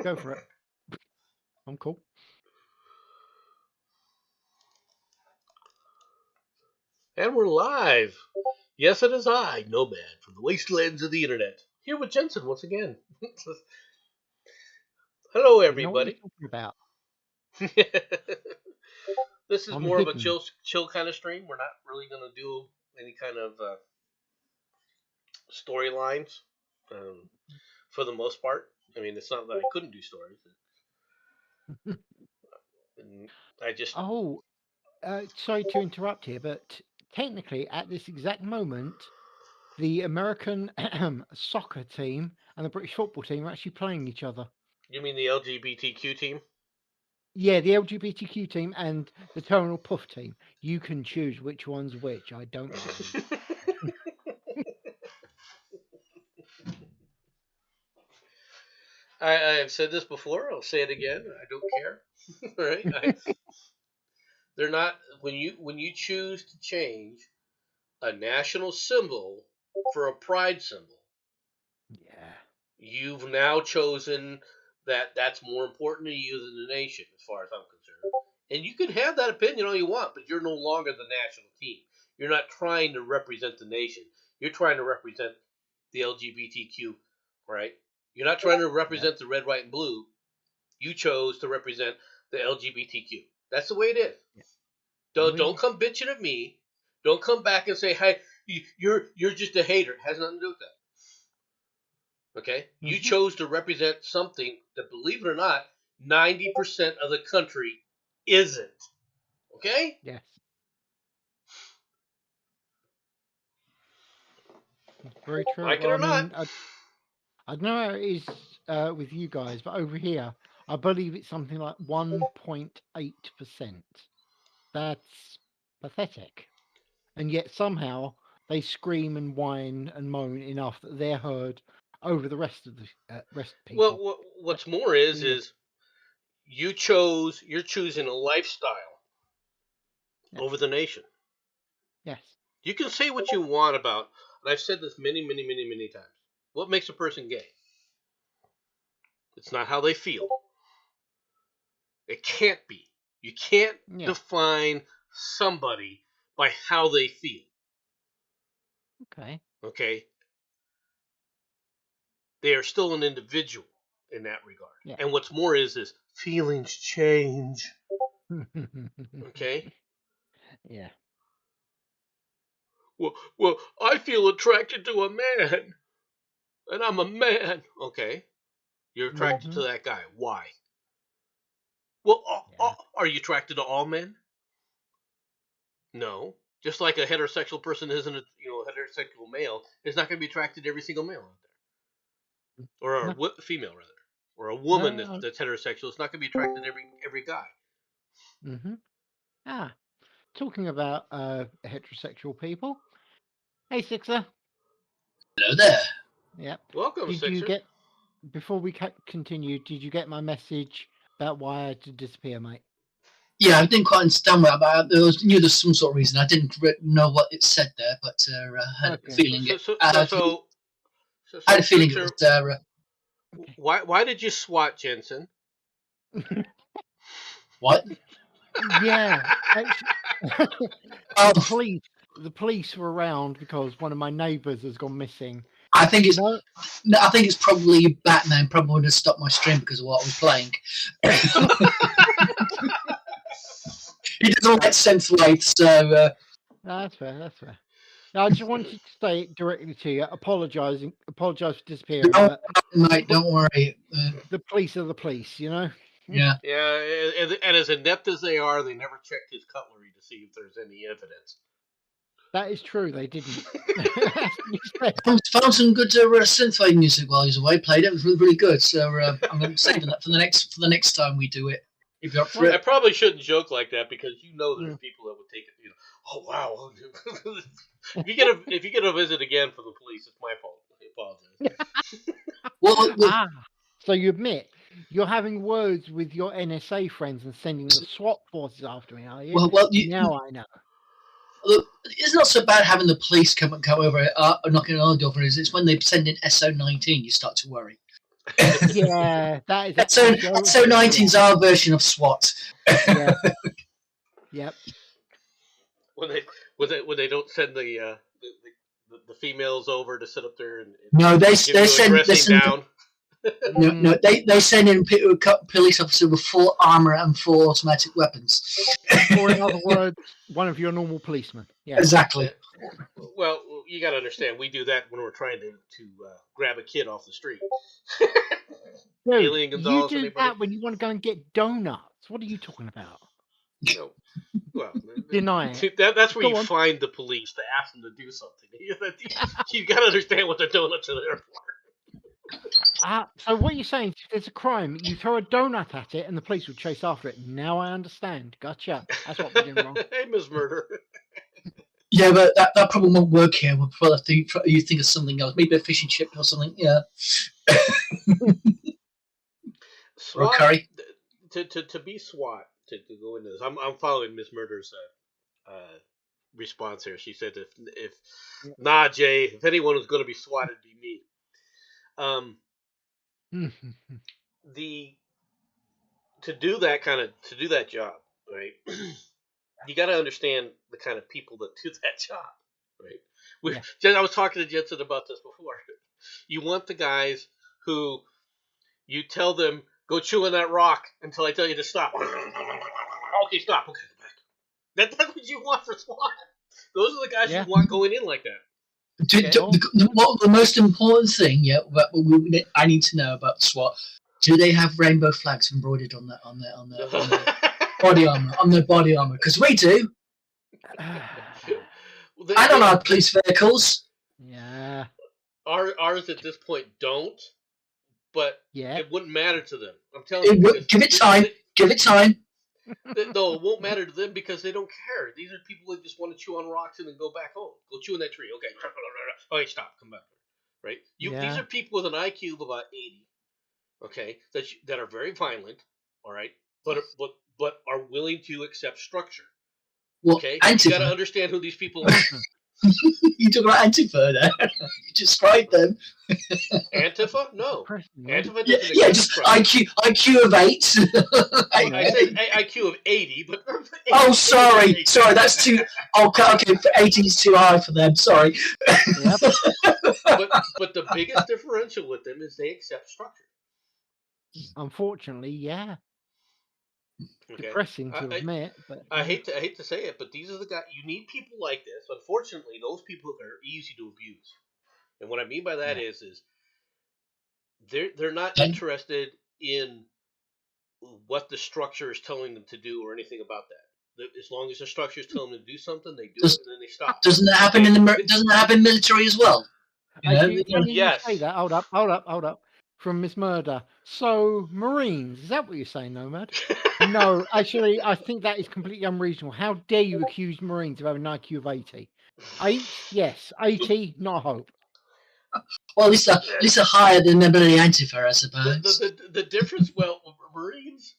Go for it. I'm cool. And we're live. Yes, it is I, Nomad, from the wastelands of the internet, here with Jensen once again. Hello, You know what you're everybody. talking about. This is I'm more of a hidden. chill kind of stream. We're not really going to do any kind of storylines for the most part. I mean, it's not that I couldn't do stories. I just Oh, sorry to interrupt here, but technically, at this exact moment, the American soccer team and the British football team are actually playing each other. You mean the LGBTQ team? Yeah, the LGBTQ team and the Terminal Puff team. You can choose which one's which. I don't mind. I've said this before. I'll say it again. I don't care. Right? They're not when you choose to change a national symbol for a pride symbol. Yeah. You've now chosen that's more important to you than the nation, as far as I'm concerned. And you can have that opinion all you want, but you're no longer the national team. You're not trying to represent the nation. You're trying to represent the LGBTQ, right? You're not trying to represent the red, white, and blue. You chose to represent the LGBTQ. That's the way it is. Yeah. Don't come bitching at me. Don't come back and say, "Hey, you're just a hater." It has nothing to do with that. Okay? Mm-hmm. You chose to represent something that, believe it or not, 90% of the country isn't. Okay? Yes. Very true. Like it or not. I don't know how it is with you guys, but over here, I believe it's something like 1.8%. That's pathetic. And yet somehow they scream and whine and moan enough that they're heard over the rest of the rest of people. Well, what's more is you're choosing a lifestyle over the nation. Yes. You can say what you want about, and I've said this many times. What makes a person gay? It's not how they feel. It can't be. You can't define somebody by how they feel. Okay? They are still an individual in that regard. Yeah. And what's more is feelings change. Okay? Yeah. Well, I feel attracted to a man, and I'm a man. Okay. You're attracted to that guy. Why? Well, are you attracted to all men? No. Just like a heterosexual person isn't a heterosexual male is not going to be attracted to every single male out there, or a female rather, or a woman that's heterosexual is not going to be attracted to every guy. Talking about heterosexual people. Hey, Sixer. Hello there. Yep. Welcome, Sixer. Before we continue, did you get my message about why I had to disappear, mate? Yeah, I didn't quite understand that, but I knew there's some sort of reason. I didn't know what it said there, but I had a feeling I had a feeling it was Why did you swat Jensen? What? Yeah. The police were around because one of my neighbours has gone missing. I think it's probably Batman. Probably would have stopped my stream because of what I was playing. He doesn't like censorate, so. That's fair. Now, I just wanted to say it directly to you. Apologise for disappearing. No, mate, don't worry. The police are the police, you know. Yeah. Yeah, and as inept as they are, they never checked his cutlery to see if there's any evidence. That is true. They didn't. Found some good synthwave music while he was away. Played it. It was really, really good. So I'm going to save that for the next time we do it. If you're up for it. I probably shouldn't joke like that because there's people that would take it. Oh wow! if you get a visit again from the police, it's my fault. I apologize. So you admit you're having words with your NSA friends and sending the SWAT forces after me, are you? Now I know. Look, it's not so bad having the police come over knocking on the door. It's when they send in SO19 you start to worry. Yeah, that is. SO19's our version of SWAT. Yeah. Yep. When they don't send the females over to sit up there and no, they send down. No, they send in police officer with full armor and full automatic weapons. Or in other words, one of your normal policemen. Yeah, exactly. Well, you got to understand, we do that when we're trying to grab a kid off the street. Dude, you do that when you want to go and get donuts. What are you talking about? No. Well, deny it. That's where you find the police to ask them to do something. You got to understand what the donuts are there for. So what you're saying, if there's a crime, you throw a donut at it and the police will chase after it. Now I understand. Gotcha. That's what we're doing wrong. Hey, Ms. Murder. Yeah, but that probably won't work here. We'll probably have to, you think of something else. Maybe a fishing chip or something. Yeah. SWAT, or curry. To be SWAT, to go into this, I'm following Ms. Murder's response here. She said if nah, Jay, if anyone was going to be SWAT, it'd be me. To do that job, right? You got to understand the kind of people that do that job, right? I was talking to Jensen about this before. You want the guys who you tell them go chew on that rock until I tell you to stop. Okay, stop. Okay, back. That's what you want for SWAT. Those are the guys you want going in like that. The most important thing, I need to know about SWAT. Do they have rainbow flags embroidered on their body armor? On their body armor, because we do. I don't know police vehicles. Yeah. Ours at this point don't, but it wouldn't matter to them. I'm telling you. Give it time. Give it time. No, it won't matter to them because they don't care. These are people that just want to chew on rocks and then go back home. Go chew on that tree. Okay. Okay, stop. Come back. Right? These are people with an IQ of about 80. Okay, that are very violent. All right, but are willing to accept structure. Well, okay, Antifa. You got to understand who these people are. You talk about Antifa there. You described them. Antifa? No. Antifa doesn't just IQ of 8. I said IQ of 80, but... Oh, sorry. Sorry, that's too... Okay, 80 is too high for them. Sorry. Yep. But the biggest differential with them is they accept structure. Unfortunately, yeah. Okay. Depressing to admit, but I hate to say it, but these are the guys. You need people like this. Unfortunately, those people are easy to abuse, and what I mean by that is they're not interested in what the structure is telling them to do or anything about that. As long as the structure is telling them to do something, they do it, and then they stop. Doesn't that happen doesn't that happen in military as well? Yes. Say that. Hold up. From Miss Murder. So, Marines, is that what you're saying, Nomad? No, actually, I think that is completely unreasonable. How dare you accuse Marines of having an IQ of 80? 8? Yes. 80? Not a hope. Well, at least a higher than the Antifa, I suppose. The difference, Marines...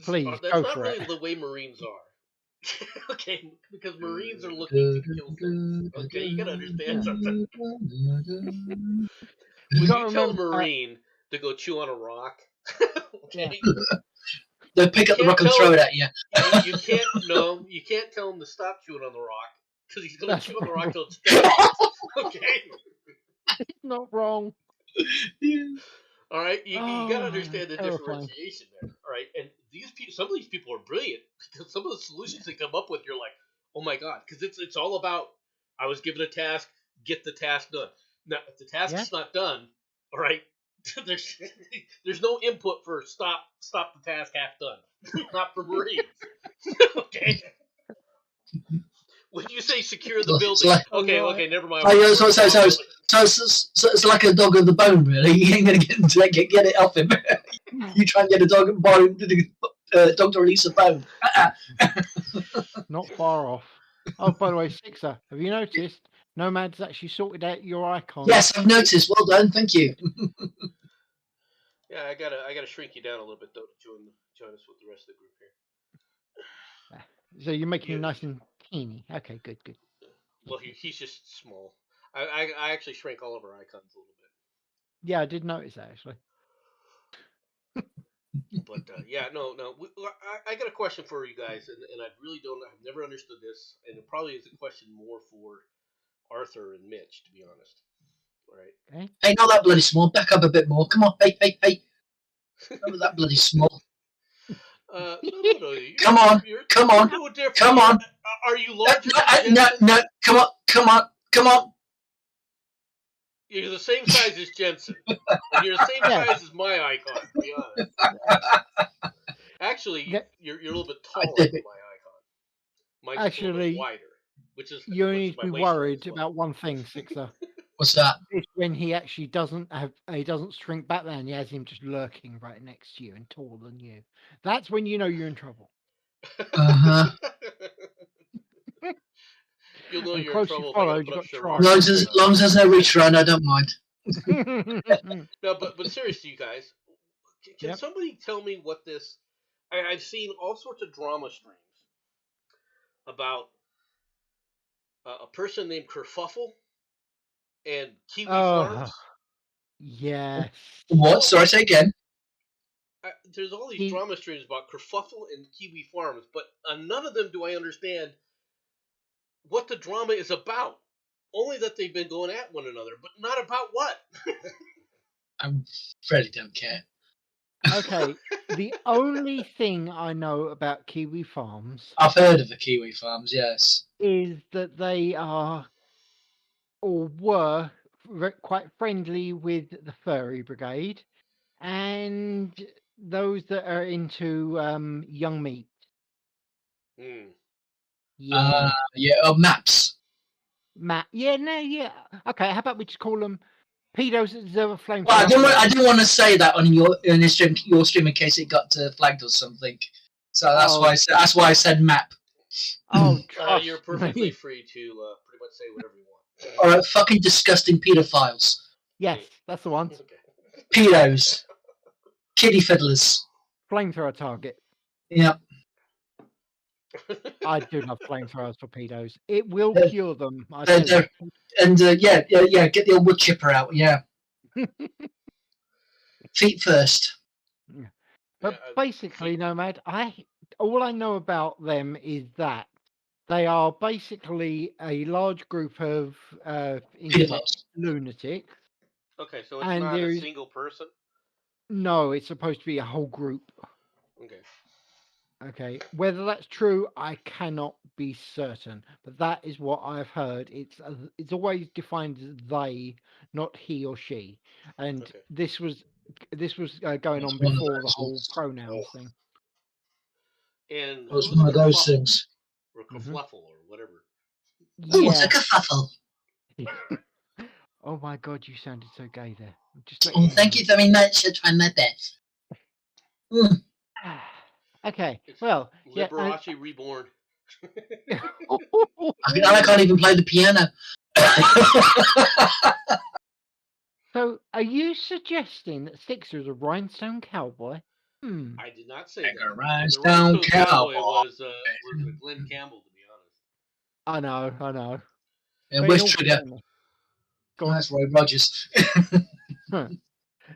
please, that's not really the way Marines are. Okay, because Marines are looking to kill things. Okay, you gotta understand something. When you tell a Marine to go chew on a rock, okay, they'll pick up the rock and throw it at you. You can't tell him to stop chewing on the rock because he's gonna chew on the rock till it's dead. Okay, he's not wrong. All right, you gotta understand the differentiation there. All right, and some of these people are brilliant because some of the solutions they come up with, you're like, oh my god, because it's all about I was given a task, get the task done. Now, if the task is not done, all right, there's no input for stop the task half done. Not for Marines. Okay. When you say secure the building, okay, never mind. So it's like a dog of the bone, really. You ain't gonna get it off him. You try and get a dog to release a bone. Not far off. Oh, by the way, Sixer, have you noticed Nomad's actually sorted out your icon? Yes, I've noticed. Well done, thank you. Yeah, I gotta shrink you down a little bit though to join us with the rest of the group here. So you're making him nice and teeny. Okay, good. Well, he's just small. I actually shrank all of our icons a little bit. Yeah, I did notice that actually. But yeah, no. I got a question for you guys, and I really don't. I've never understood this, and it probably is a question more for Arthur and Mitch, to be honest. All right. Okay. Hey, not that bloody small. Back up a bit more. Come on. Hey. Not that bloody small. No. Come on. Come on. You're different. Come on. Are you larger No. than Jensen? No. Come on. You're the same size as Jensen, and you're the same size as my icon. To be honest. Actually, you're a little bit taller than my icon. Mine's a little bit wider, which is you need to be worried about one thing, Sixer. What's that? It's when he actually doesn't shrink back there, and he has him just lurking right next to you and taller than you. That's when you know you're in trouble. You'll know and you're in trouble. Followed, you got long as there's no reach run, I don't mind. No, but seriously, you guys, can somebody tell me what this? I've seen all sorts of drama streams about a person named Kerfuffle and Kiwi Farms. Yes. What? Sorry, say again. There's all these drama streams about Kerfuffle and Kiwi Farms, but none of them do I understand what the drama is about. Only that they've been going at one another, but not about what. I really don't care. Okay, the only thing I know about Kiwi Farms... I've heard of the Kiwi Farms, yes. ...is that they are, or were, quite friendly with the Furry Brigade, and those that are into young meat. Yeah. Maps. Yeah. Okay, how about we just call them pedos that deserve a flame? Well, I didn't want to say that on your stream in case it got flagged or something. So that's why I said map. Oh, you're perfectly free to pretty much say whatever you want. All right, fucking disgusting pedophiles. Yes, that's the one. Okay. Pedos. Kiddie fiddlers. Flamethrower target. Yep. I do love flamethrowers for pedos. It will cure them. Get the old wood chipper out. Yeah. Feet first. But basically, Nomad, all I know about them is that they are basically a large group of lunatics. Okay, so it's not a single person? No, it's supposed to be a whole group. Okay. Whether that's true, I cannot be certain, but that is what I've heard. It's always defined as they, not he or she, and this was going on before the whole pronouns thing. And it was one of those things. Or kerfuffle or whatever. Oh, it's a kerfuffle. Oh my God, you sounded so gay there. Thank you very much. I tried my best. Okay, well, Liberace Reborn. I can't even play the piano. So, are you suggesting that Sixer is a rhinestone cowboy? I did not say that. A rhinestone cowboy was Glenn Campbell, to be honest. I know. And where's Trigger? That's Roy Rogers.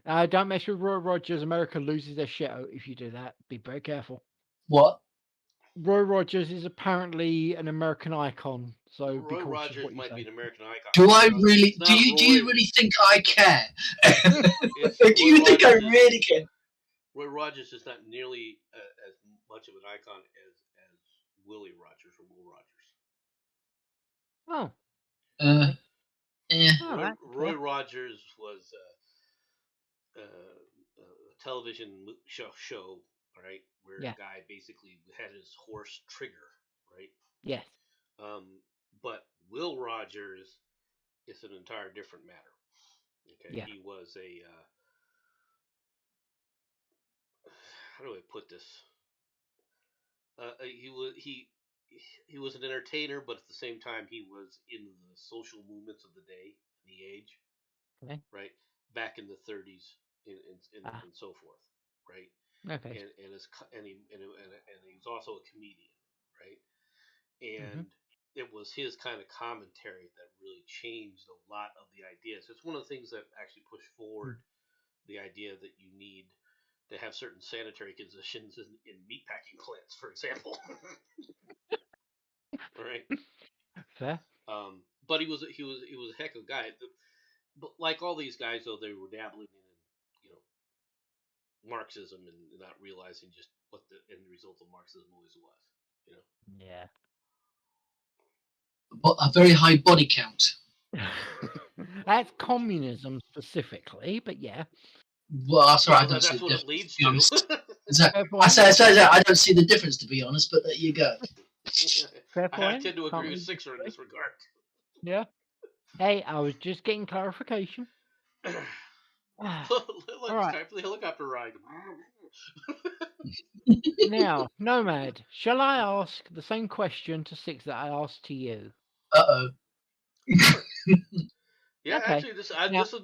Don't mess with Roy Rogers. America loses their shit if you do that. Be very careful. What? Roy Rogers is apparently an American icon. So Roy Rogers might be an American icon. Do I really? Do you really think I care? Do you think I really care? Roy Rogers is not nearly as much of an icon as Willie Rogers or Will Rogers. Roy Rogers was a television show, right? Where the guy basically had his horse Trigger, right? Yes. But Will Rogers is an entire different matter. Okay. Yeah. He was a how do I put this? He was an entertainer, but at the same time he was in the social movements of the day, the age, right? Back in the 30s and so forth, right? Okay. And he was also a comedian, right? And it was his kind of commentary that really changed a lot of the ideas. It's one of the things that actually pushed forward the idea that you need to have certain sanitary conditions in meatpacking plants, for example. Right. Fair. But he was a heck of a guy. But like all these guys, though, they were dabbling in Marxism and not realizing just what the end result of Marxism always was. Yeah. But a very high body count. That's communism specifically, but yeah. Well, sorry, I don't that's see what the it leads difference. to. I don't see the difference, to be honest, but there you go. Fair I point. tend to agree Can't with Sixer in this regard. Yeah. Hey, I was just getting clarification. Look, All right. time for the helicopter ride. Now, Nomad, shall I ask the same question to Six that I asked to you? Uh-oh. Yeah, Okay. actually, this will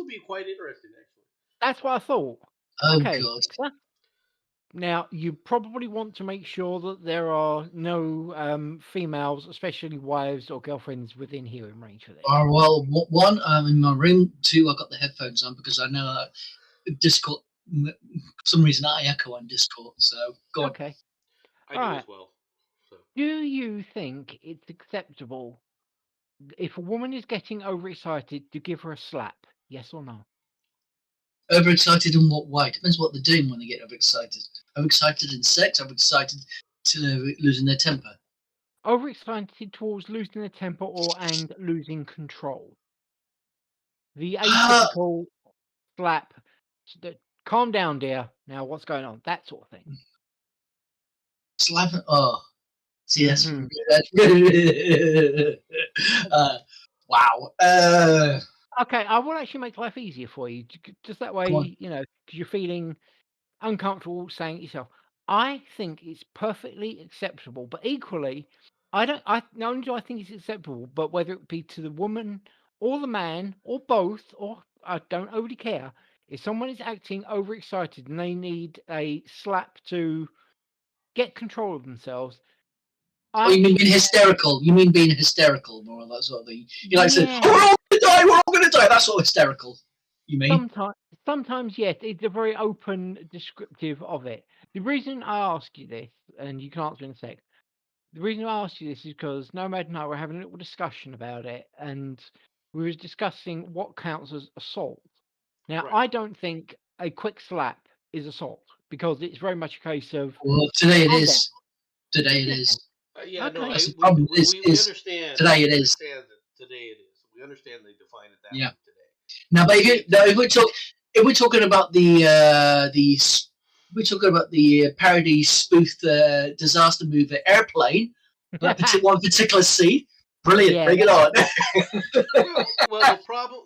be quite interesting. Actually, That's what I thought. Oh, Okay. God. Now, you probably want to make sure that there are no females, especially wives or girlfriends, within hearing range for this. Well, one, I'm in my room. Two, I've got the headphones on because I know that Discord, for some reason, I echo on Discord. So, go on. Okay. I do as well. So. Do you think it's acceptable if a woman is getting overexcited to give her a slap? Yes or no? Overexcited in what way? Depends what they're doing when they get overexcited. Overexcited in sex, overexcited to losing their temper. Overexcited towards losing their temper and losing control. The atypical slap, calm down, dear. Now, what's going on? That sort of thing. Slapping. Oh, see, that's wow. Okay, I will actually make life easier for you. Just that way, because you're feeling uncomfortable saying it yourself. I think it's perfectly acceptable, but equally, not only do I think it's acceptable, but whether it be to the woman or the man or both, or I don't overly care. If someone is acting overexcited and they need a slap to get control of themselves. You mean being hysterical? You mean being hysterical, more or that sort of thing? You like say, "Oh, we're all gonna die! We're all gonna die!" That's sort of hysterical. You mean? Sometimes, yes. It's a very open descriptive of it. The reason I ask you this, and you can answer in a sec. The reason I ask you this is because Nomad and I were having a little discussion about it, and we were discussing what counts as assault. Now, I don't think a quick slap is assault because it's very much a case of. Well, today it is. Today it is. Yeah, okay. no, we understand. Today it is. Today it is. We understand they define it that way today. Now, but if we're talking about the parody spoof disaster movie Airplane, but one particular scene, brilliant. Yeah, bring it on. well,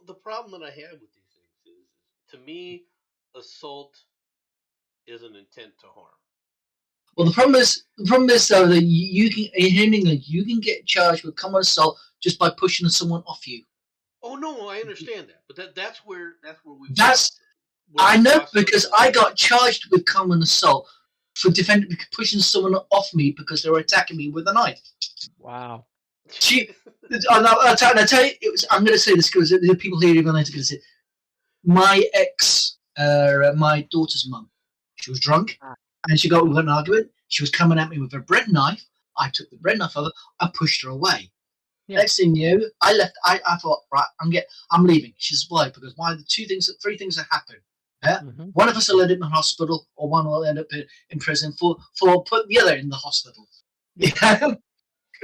the problem that I have with these things is, to me, assault is an intent to harm. Well, the problem is though that you can in England you can get charged with common assault just by pushing someone off you. Oh no, I understand that, but that's where we. I know because I got charged with common assault for pushing someone off me because they were attacking me with a knife. Wow. I'll tell you, I'm going to say this because the people here are going to say, my my daughter's mum, she was drunk. And she got into an argument. She was coming at me with a bread knife. I took the bread knife over. I pushed her away. Yeah. Next thing you know, I left. I thought, right, I'm leaving. She says, why? Because three things that happen. Yeah? Mm-hmm. One of us will end up in hospital, or one will end up in prison for putting the other in the hospital. Yeah.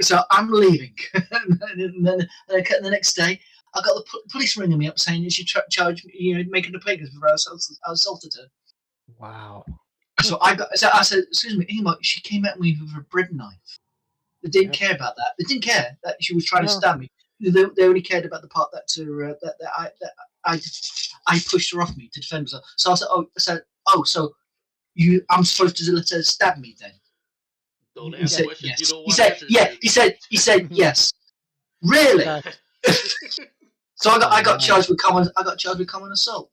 So I'm leaving. and then the next day, I got the police ringing me up saying she charged me, making a complaint because I assaulted her. Wow. So I said, excuse me, she came at me with a bread knife. They didn't care about that. They didn't care that she was trying to stab me. They only cared about the part that I pushed her off me to defend myself. So I said, so I'm supposed to let her stab me then? Don't ask questions yes. you don't want answers to. He said yes. Really? So I got charged with common assault.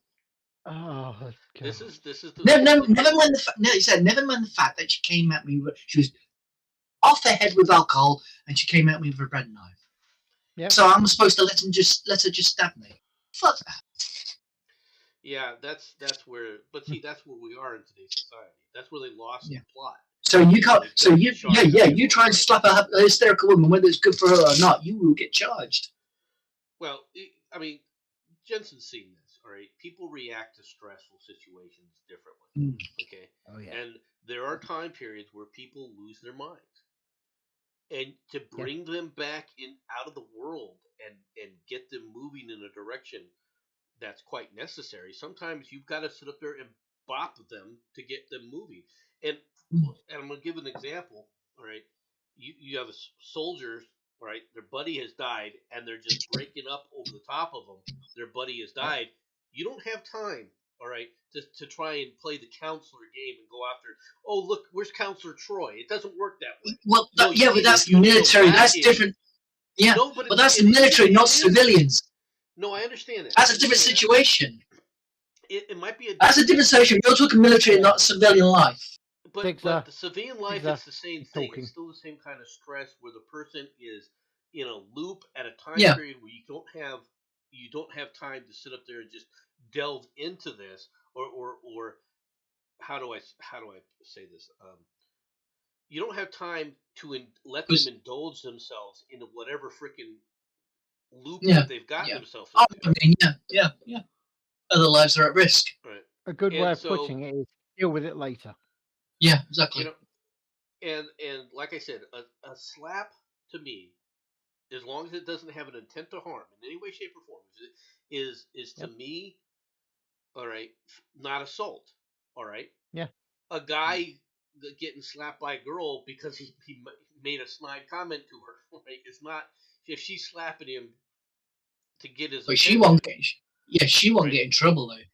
Oh, God. This is never mind the fact that she came at me. She was off her head with alcohol, and she came at me with a bread knife. Yeah. So I'm supposed to let her just stab me? Fuck that. Yeah, that's where. But see, that's where we are in today's society. That's where they lost the plot. So you can't. So you try and slap a hysterical woman, whether it's good for her or not, you will get charged. Well, I mean, Jensen's seen this. All right, people react to stressful situations differently. Okay. Oh yeah. And there are time periods where people lose their minds, and to bring them back out of the world and get them moving in a direction that's quite necessary. Sometimes you've got to sit up there and bop them to get them moving. And I'm going to give an example. All right, you have a soldier. All right, their buddy has died, and they're just breaking up over the top of them. Their buddy has died. You don't have time. All right, to try and play the counselor game and go after. Oh, look, where's Counselor Troy? It doesn't work that way. Well, but that's military. That's different. Yeah, no, but that's the military, not civilians. No, I understand that. That's a different situation. It might be that's a different situation. You're talking military, not civilian life. But the civilian life is the same thing. It's still the same kind of stress where the person is in a loop at a time period where you don't have time to sit up there and just delve into this or how do I say this? You don't have time to let them indulge themselves into whatever freaking loop that they've gotten themselves into. I mean, yeah. Other lives are at risk. Right. A good way of putting it is deal with it later. Yeah, exactly. And like I said, a slap to me, as long as it doesn't have an intent to harm in any way, shape, or form, is to me, all right, not assault. All right. Yeah. A guy getting slapped by a girl because he made a snide comment to her. Right? It's not if she's slapping him to get his. But she won't get. Yeah, she won't get in trouble though.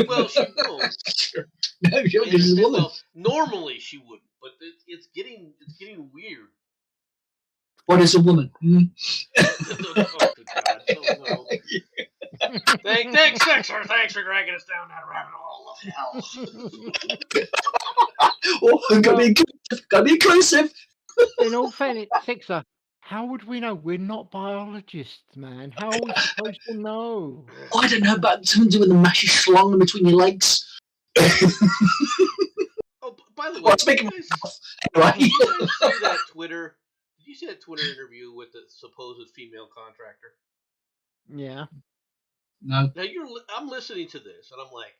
Well, she won't. No, she's a woman. Well, normally she wouldn't, but it's getting weird. What is a woman? Oh, good God. Oh, no. Thanks, Sixer. Thanks for dragging us down that rabbit hole of hell. Gotta be inclusive. In all fairness, Sixer, how would we know? We're not biologists, man. How are we supposed to know? I don't know about something to do with the mashy schlong between your legs. Oh, by the way, did you see that Twitter? Did you see that Twitter interview with the supposed female contractor? Yeah. No. Now I'm listening to this, and I'm like,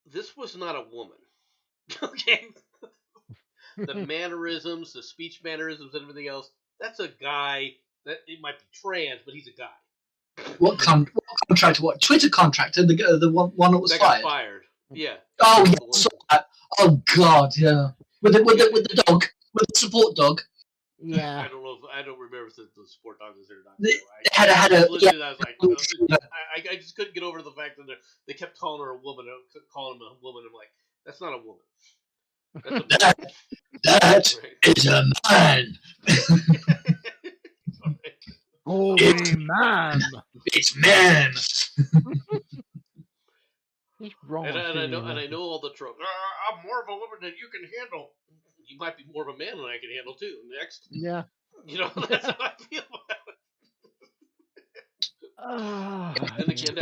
this was not a woman. Okay. The mannerisms, the speech mannerisms, and everything else. That's a guy. That it might be trans, but he's a guy. What contractor? What Twitter contractor? The one that was fired. Got fired. Yeah. Oh yeah. I saw that. Oh God, yeah. With the dog, with the support dog. Yeah. I don't remember if the support dog was there or not. I was like, I just couldn't get over the fact that they kept calling her a woman, calling him a woman. I'm like, that's not a woman. That is a man. Oh, man. It's man. He's wrong. And I know all the tropes. I'm more of a woman than you can handle. You might be more of a man than I can handle too. Next. Yeah. That's how I feel about it. And again,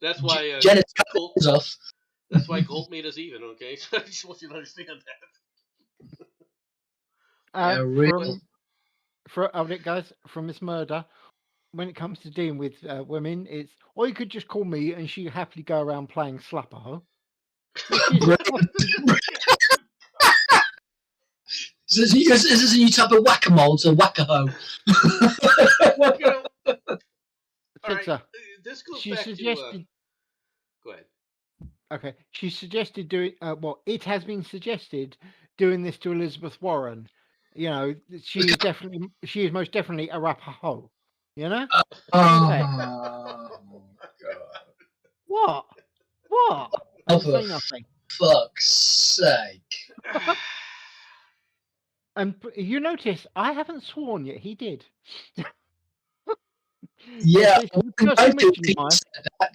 that's why Colt, that's why Colt made us even. Okay, so I just want you to understand that. Guys, from Miss Murder, when it comes to dealing with women, it's or you could just call me and she happily go around playing slapper. Is this a new type of whack-a-mole to whack-a-hoe? Right. This goes back to... Go ahead. Okay. She suggested doing... it has been suggested doing this to Elizabeth Warren. You know, she is most definitely a rapper hoe. You know? Oh, God. What? Oh, for say nothing. Fuck's sake. And you notice I haven't sworn yet. He did. Yeah.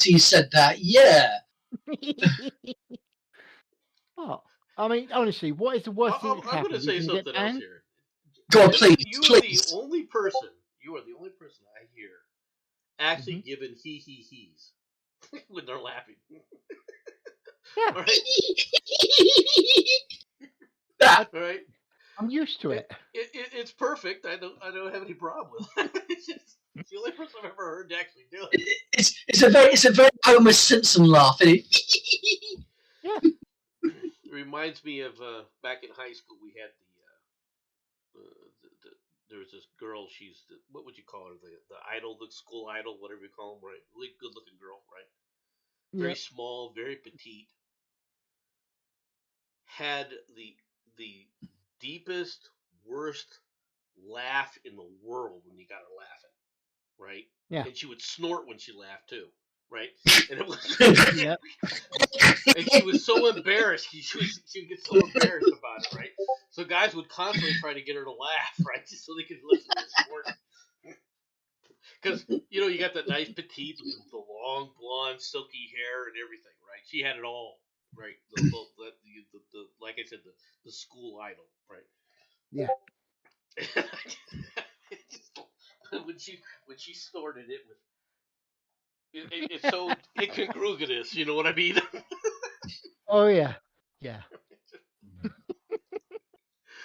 He said that. Yeah. What? I mean, honestly, what is the worst thing that's I'm going to happened? say You can get something else banned? here. Go on, please, You please. are the only person. You are the only person I hear actually Mhm. giving he's when they're laughing. Yeah. All right. That- All right. I'm used to it. It's perfect. I don't have any problem with it. It's the only person I've ever heard to actually do it. It's a very Homer Simpson laugh, isn't it? Yeah. It reminds me of back in high school. We had there was this girl. She's what would you call her? The idol, the school idol, whatever you call them, right? Really good looking girl, right? Very Yep. small, very petite. Had the deepest, worst laugh in the world when you got her laughing, right? Yeah. And she would snort when she laughed too, right? And it was, Yep. and she was so embarrassed. She would get so embarrassed about it, right? So guys would constantly try to get her to laugh, right, just so they could listen to her snort. Because you got that nice petite, the long blonde, silky hair and everything, right? She had it all, right? The like I said, the school idol, right? Yeah. when she snorted, it was it's so incongruous. You know what I mean? Oh yeah. Yeah.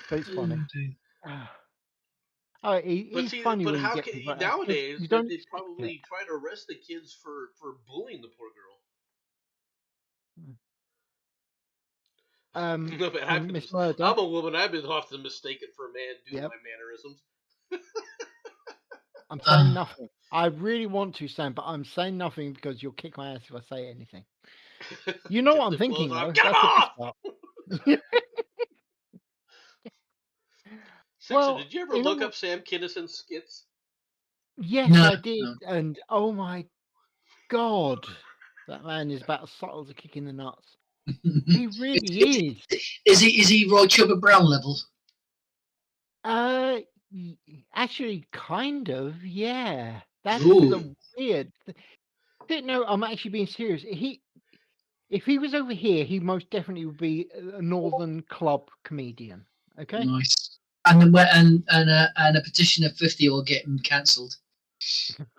But it's funny. Oh, it's funny but when how you get can people like that, 'cause nowadays you don't they'd expect probably it. try to arrest the kids for bullying the poor girl. No, but And Miss I'm Murder. a woman. I've been often mistaken for a man due to Yep. my mannerisms. I'm saying nothing. I really want to, Sam, but I'm saying nothing because you'll kick my ass if I say anything. You know Get what I'm the thinking, clothes though. off. Get 'em That's a off! good start. Sixer, Well, did you ever you know look what? up Sam Kinnison's skits? Yes, No, I did. no. And oh my God, that man is about as subtle as a kick in the nuts. He really is. Is he Roy Chubba Brown level? Actually, kind of, yeah. That's Ooh. the weird. No, I'm actually being serious. If he was over here, he most definitely would be a Northern club comedian. Okay. Nice. And a petition of 50 will get him cancelled.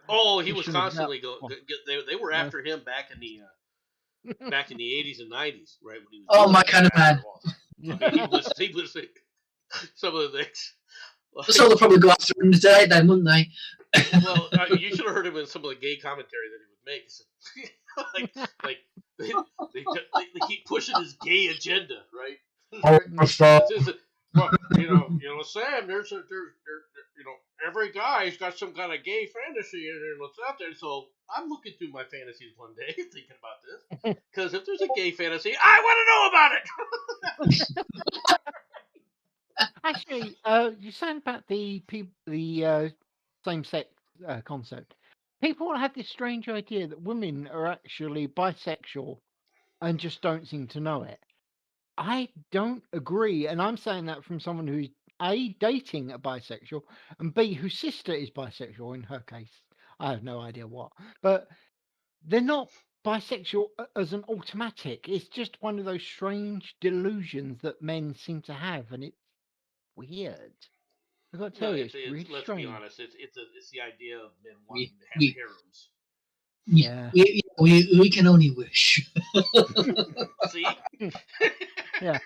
Oh, he He was shouldn't have constantly that. they were Yeah. after him back in the 80s and 90s, right? When he was Oh, my kind of man. I mean, he was some of the things. So they'll probably go after him today, then, wouldn't they? Well, you should have heard him in some of the gay commentary that he would make. like they keep pushing his gay agenda, right? Well, Sam, there's every guy's got some kind of gay fantasy in what's out there. So I'm looking through my fantasies one day, thinking about this, because if there's a gay fantasy, I want to know about it. Actually, you saying about the same-sex concept. People have this strange idea that women are actually bisexual and just don't seem to know it. I don't agree, and I'm saying that from someone who's A, dating a bisexual, and B, whose sister is bisexual in her case. I have no idea what. But they're not bisexual as an automatic. It's just one of those strange delusions that men seem to have, and it's weird. I've got to tell you, it's really let's strange. be honest. It's the idea of men wanting to have harems. Yeah. We can only wish. See? Yeah.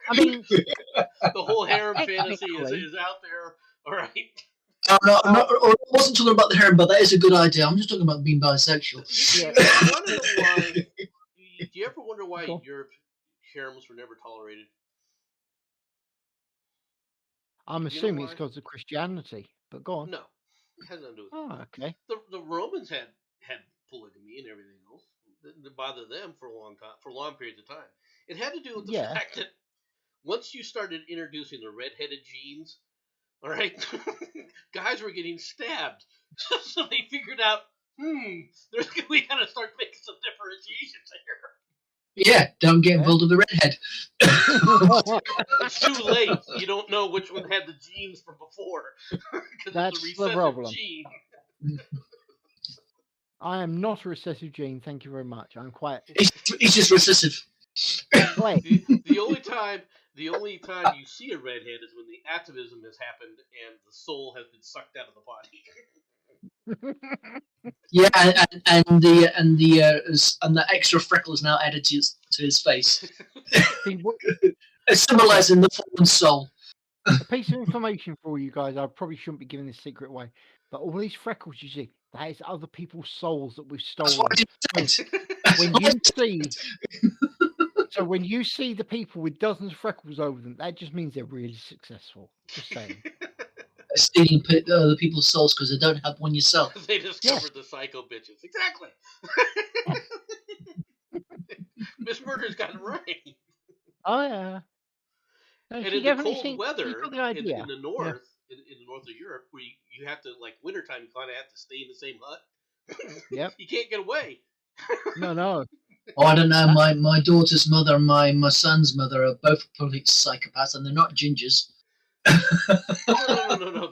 I mean, the whole harem fantasy is out there. All right. I wasn't talking about the harem, but that is a good idea. I'm just talking about being bisexual. Yeah. Do you ever wonder why Europe harems were never tolerated? I'm assuming it's because of Christianity, but go on. No, it has nothing to do with Oh, okay. The Romans had polygamy and everything else. It didn't bother them for long periods of time. It had to do with the fact that once you started introducing the red-headed genes, all right, guys were getting stabbed. So they figured out, we got to start making some differentiations here. Yeah, don't get involved with the redhead. It's too late. You don't know which one had the genes from before. That's it's a the problem. Gene. I am not a recessive gene. Thank you very much. I'm quite. He's just recessive. The the only time you see a redhead is when the atavism has happened and the soul has been sucked out of the body. Yeah, and the extra freckles now added to his face, symbolizing the fallen soul. A piece of information for you guys. I probably shouldn't be giving this secret away, but all these freckles you see, that is other people's souls that we've stolen. That's what When you see the people with dozens of freckles over them, that just means they're really successful. Just saying. Stealing other people's souls because they don't have one yourself. They discovered the psycho bitches. Exactly. Miss Murder's got it right. Oh yeah. No, and in the cold weather in the north, in the north of Europe, where you have to, like, wintertime, you kind of have to stay in the same hut. Yep. You can't get away. No. Oh, I don't know. My daughter's mother and my son's mother are both complete psychopaths, and they're not gingers. No.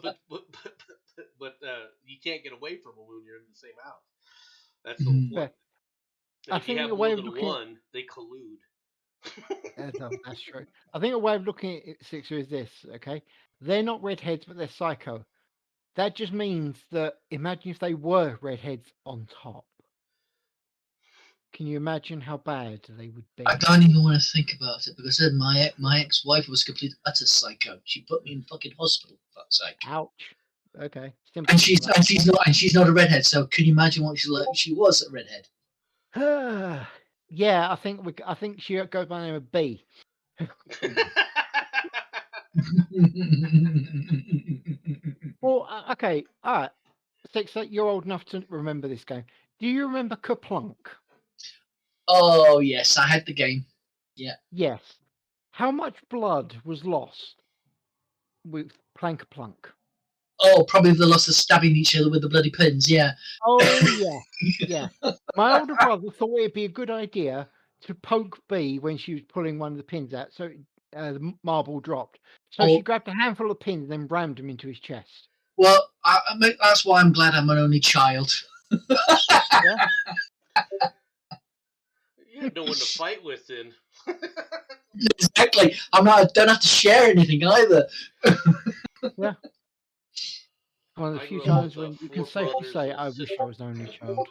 But you can't get away from them when you're in the same house. That's the point. I think the way of one, they collude. That's true. I think a way of looking at it, Sixer, is this. Okay, they're not redheads, but they're psycho. That just means that imagine if they were redheads on top. Can you imagine how bad they would be? I don't even want to think about it because my ex-wife was complete utter psycho. She put me in fucking hospital. For fuck's sake. Ouch. Okay. And she's not a redhead. So can you imagine what she was a redhead? Yeah, I think she goes by the name of B. Well, okay, all right. Sixer, you're old enough to remember this game. Do you remember Kerplunk? Oh yes, I had the game. Yeah. Yes. How much blood was lost with Plank-a-Plunk? Oh, probably the loss of stabbing each other with the bloody pins. Yeah. Oh yeah. My older brother thought it'd be a good idea to poke B when she was pulling one of the pins out, so the marble dropped. So she grabbed a handful of pins and then rammed them into his chest. Well, that's why I'm glad I'm an only child. Yeah. You had no one to fight with then. Exactly. I don't have to share anything either. Yeah. One of the few times when you can safely say, I wish I was the only child.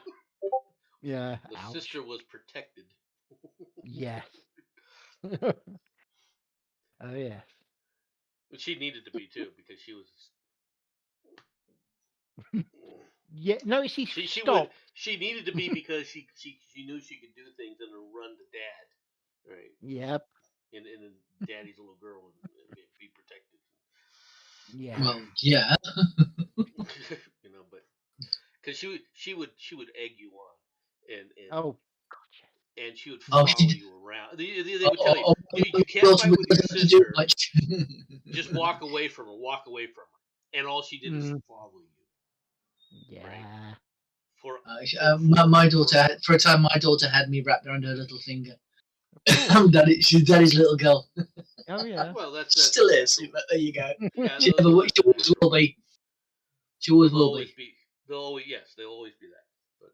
Yeah. The sister was protected. Yes. Oh, yes. But she needed to be, too, because she was... Yeah, no, she stopped. She needed to be because she knew she could do things and run to Dad. Right. Yep. And Daddy's little girl and be protected. Yeah. Well, yeah. But because she would egg you on, and oh, gotcha. And she would follow you around. They would tell you can't fight with your sister. Just walk away from her. And all she did is follow you. Yeah. Right? My daughter, for a time, my daughter had me wrapped around her little finger. She's Daddy's little girl. Oh yeah. Well, that's still is. But there you go. Yeah, she always will be. She always will be. They'll always be that. But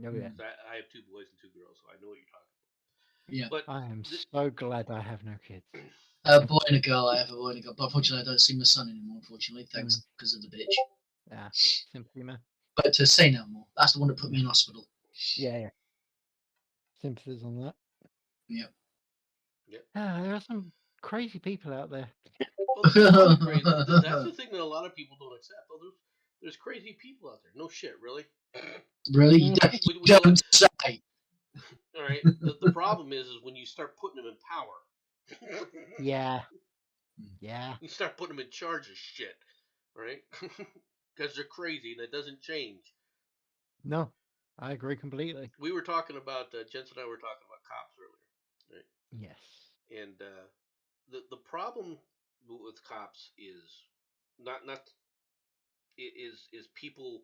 oh yeah. I have 2 boys and 2 girls, so I know what you're talking about. Yeah. But I am so glad I have no kids. A boy and a girl. I have a boy and a girl. But unfortunately, I don't see my son anymore. Unfortunately, thanks because of the bitch. Yeah. Sympathy, man. But to say no more. That's the one that put me in hospital. Yeah. Sympathies on that. Yeah. There are some crazy people out there. Well, that's the thing that a lot of people don't accept. Oh, there's crazy people out there. No shit, really. Really? You don't say. All right. The problem is when you start putting them in power. Yeah. You start putting them in charge of shit, right? Because they're crazy and it doesn't change. No, I agree completely. We were talking about Jensen and I were talking about cops earlier, right? Yes. And the problem with cops is is people's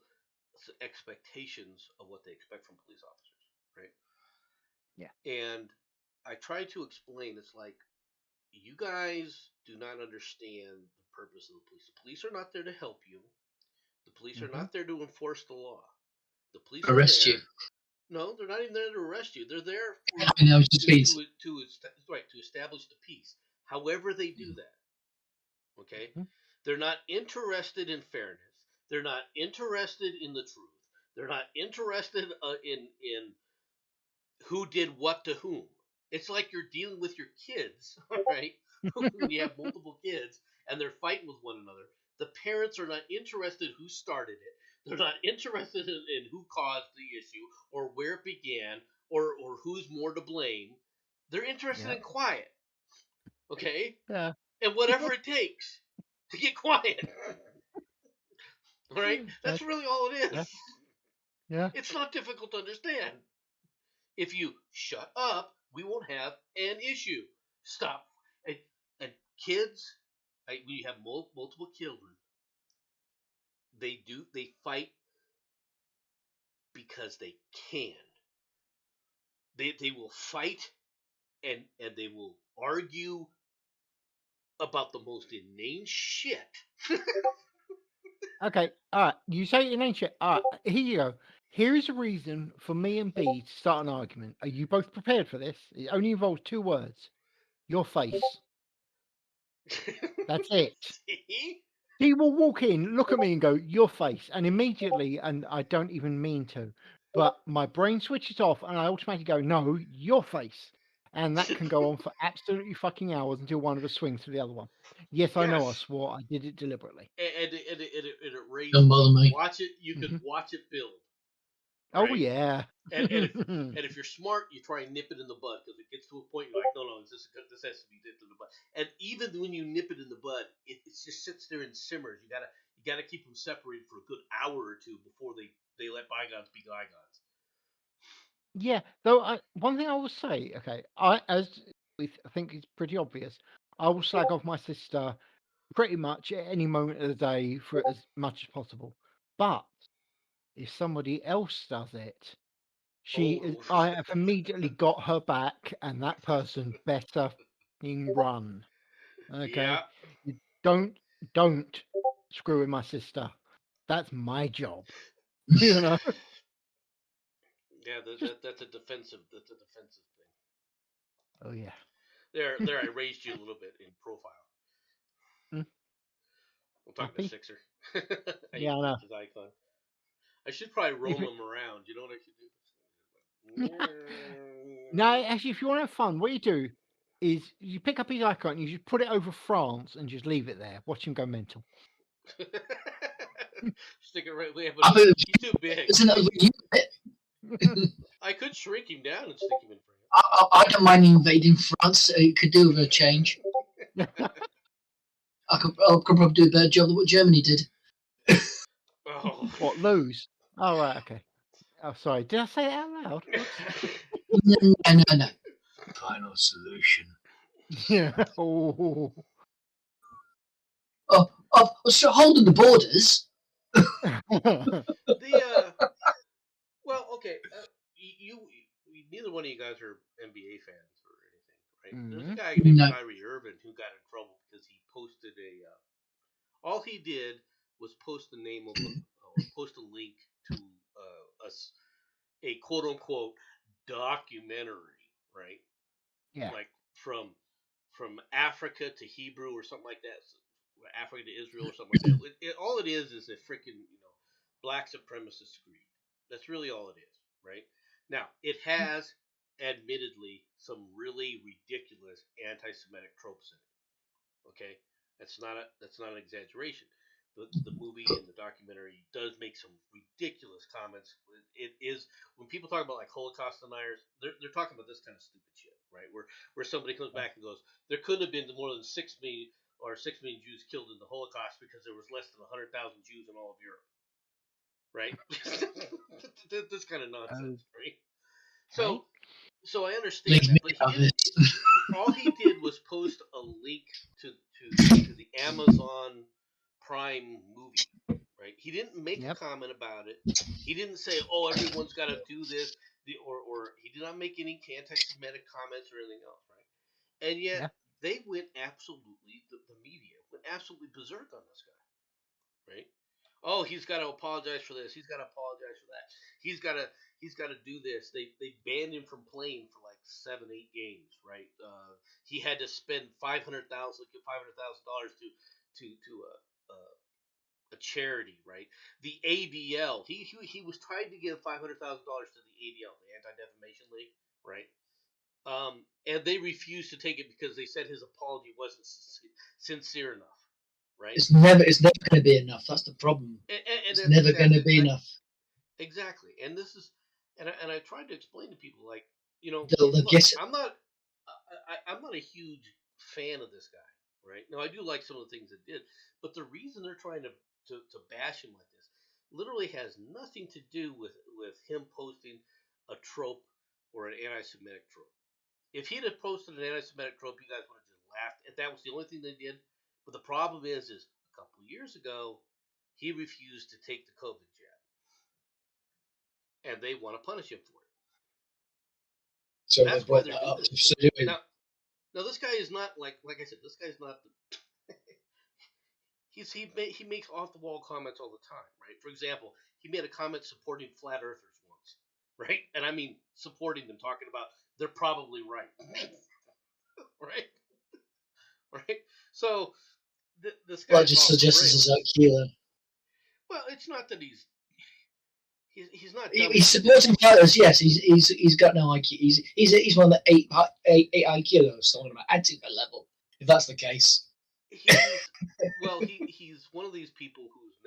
expectations of what they expect from police officers, right? Yeah. And I try to explain, it's like, you guys do not understand the purpose of the police. The police are not there to help you. The police are not there to enforce the law. The police arrest you. No, they're not even there to arrest you. They're there to establish the peace. However they do that. Okay? Mhm. They're not interested in fairness. They're not interested in the truth. They're not interested in who did what to whom. It's like you're dealing with your kids, right? When you have multiple kids and they're fighting with one another, the parents are not interested who started it. They're not interested in who caused the issue or where it began or who's more to blame. They're interested in quiet, okay? Yeah. And whatever it takes to get quiet. All right? That's really all it is. Yeah. It's not difficult to understand. If you shut up, we won't have an issue. Stop. And kids, when you have multiple children, they fight because they can. They will fight and they will argue about the most inane shit. Okay. All right. You say it ain't shit. All right. Here you go. Here is a reason for me and B to start an argument. Are you both prepared for this? It only involves 2 words. Your face. That's it. See? He will walk in, look at me and go, your face. And immediately, and I don't even mean to, but my brain switches off and I automatically go, no, your face. And that can go on for absolutely fucking hours until one of us swings to the other one. Yes, I know I Yes. swore. I did it deliberately. And it raised. Don't bother me. Watch it. You can watch it build. Oh, Right? yeah. And if you're smart, you try and nip it in the bud because it gets to a point you're like, no, this has to be nipped in the bud. And even when you nip it in the bud, it just sits there and simmers. You gotta keep them separated for a good hour or two before they let bygones be bygones. Yeah, though one thing I will say, okay, I think it's pretty obvious. I will slag off my sister pretty much at any moment of the day for as much as possible. But if somebody else does it, I have immediately got her back, and that person better fucking run. Okay, Yeah. you don't screw with my sister. That's my job. You know. Yeah, that's a defensive thing. Oh yeah. There I raised you a little bit in profile. Mm. I'm talking Happy? to Sixer. Yeah, I know. His icon. I should probably roam him around. You know what I should do? No, actually, if you want to have fun, what you do is you pick up his icon and you just put it over France and just leave it there. Watch him go mental. Stick it right there, I but bet he's too big. isn't that what you did? I could shrink him down and stick him in France. I don't mind invading France. It could do with a change. I could probably do a better job than what Germany did. Oh. What, lose? Oh, right, okay. Oh, sorry. Did I say it out loud? No. Final solution. Yeah. Oh. So holding the borders. Well, okay. You neither one of you guys are NBA fans or anything, right? There's a guy named Kyrie Irving who got in trouble because he posted all he did was post the name of post a link to a quote unquote documentary, right? Yeah. Like from Africa to Hebrew or something like that. So, Africa to Israel or something like that. All it is a freaking black supremacist creed. That's really all it is, right? Now it has admittedly some really ridiculous anti-Semitic tropes in it. Okay, that's not an exaggeration. The movie and the documentary does make some ridiculous comments. It is when people talk about like Holocaust deniers, they're talking about this kind of stupid shit, right? Where somebody comes back and goes, there couldn't have been more than 6 million or 6 million Jews killed in the Holocaust because there was less than 100,000 Jews in all of Europe, right? This kind of nonsense, right? So I understand that, but all he did was post a link to the Amazon Prime movie, right? He didn't make a comment about it. He didn't say, "Oh, everyone's got to do this," or he did not make any anti-Semitic comments or anything else, right? And yet they went absolutely the media went absolutely berserk on this guy, right? Oh, he's got to apologize for this. He's got to apologize for that. He's got to do this. They banned him from playing for like 7-8 games, right? he had to spend $500,000 to a charity, right? The ADL, he was trying to give $500,000 to the ADL, the Anti-Defamation League, right? And they refused to take it because they said his apology wasn't sincere enough, right? It's never going to be enough. That's the problem. It's never going to be enough. Exactly, and this is, and I tried to explain to people, like, you know, They'll look, get it. I'm not a huge fan of this guy, right? Now I do like some of the things that did, but the reason they're trying to bash him like this literally has nothing to do with him posting a trope or an anti-Semitic trope. If he'd have posted an anti-Semitic trope, you guys would have just laughed. If that was the only thing they did. But the problem is a couple of years ago, he refused to take the COVID jab, and they want to punish him for it. So that's why they're doing this. Now this guy is not like I said. This guy's not. He makes off the wall comments all the time, right? For example, he made a comment supporting flat earthers once, right? And I mean supporting them, talking about they're probably right, right? Right. So this guy just suggests he's a killer. Well, it's not that he's not. He's supporting fighters. Yes, he's got no IQ. He's one of the eight IQ I was talking about, Antifa level. If that's the case. He's one of these people who's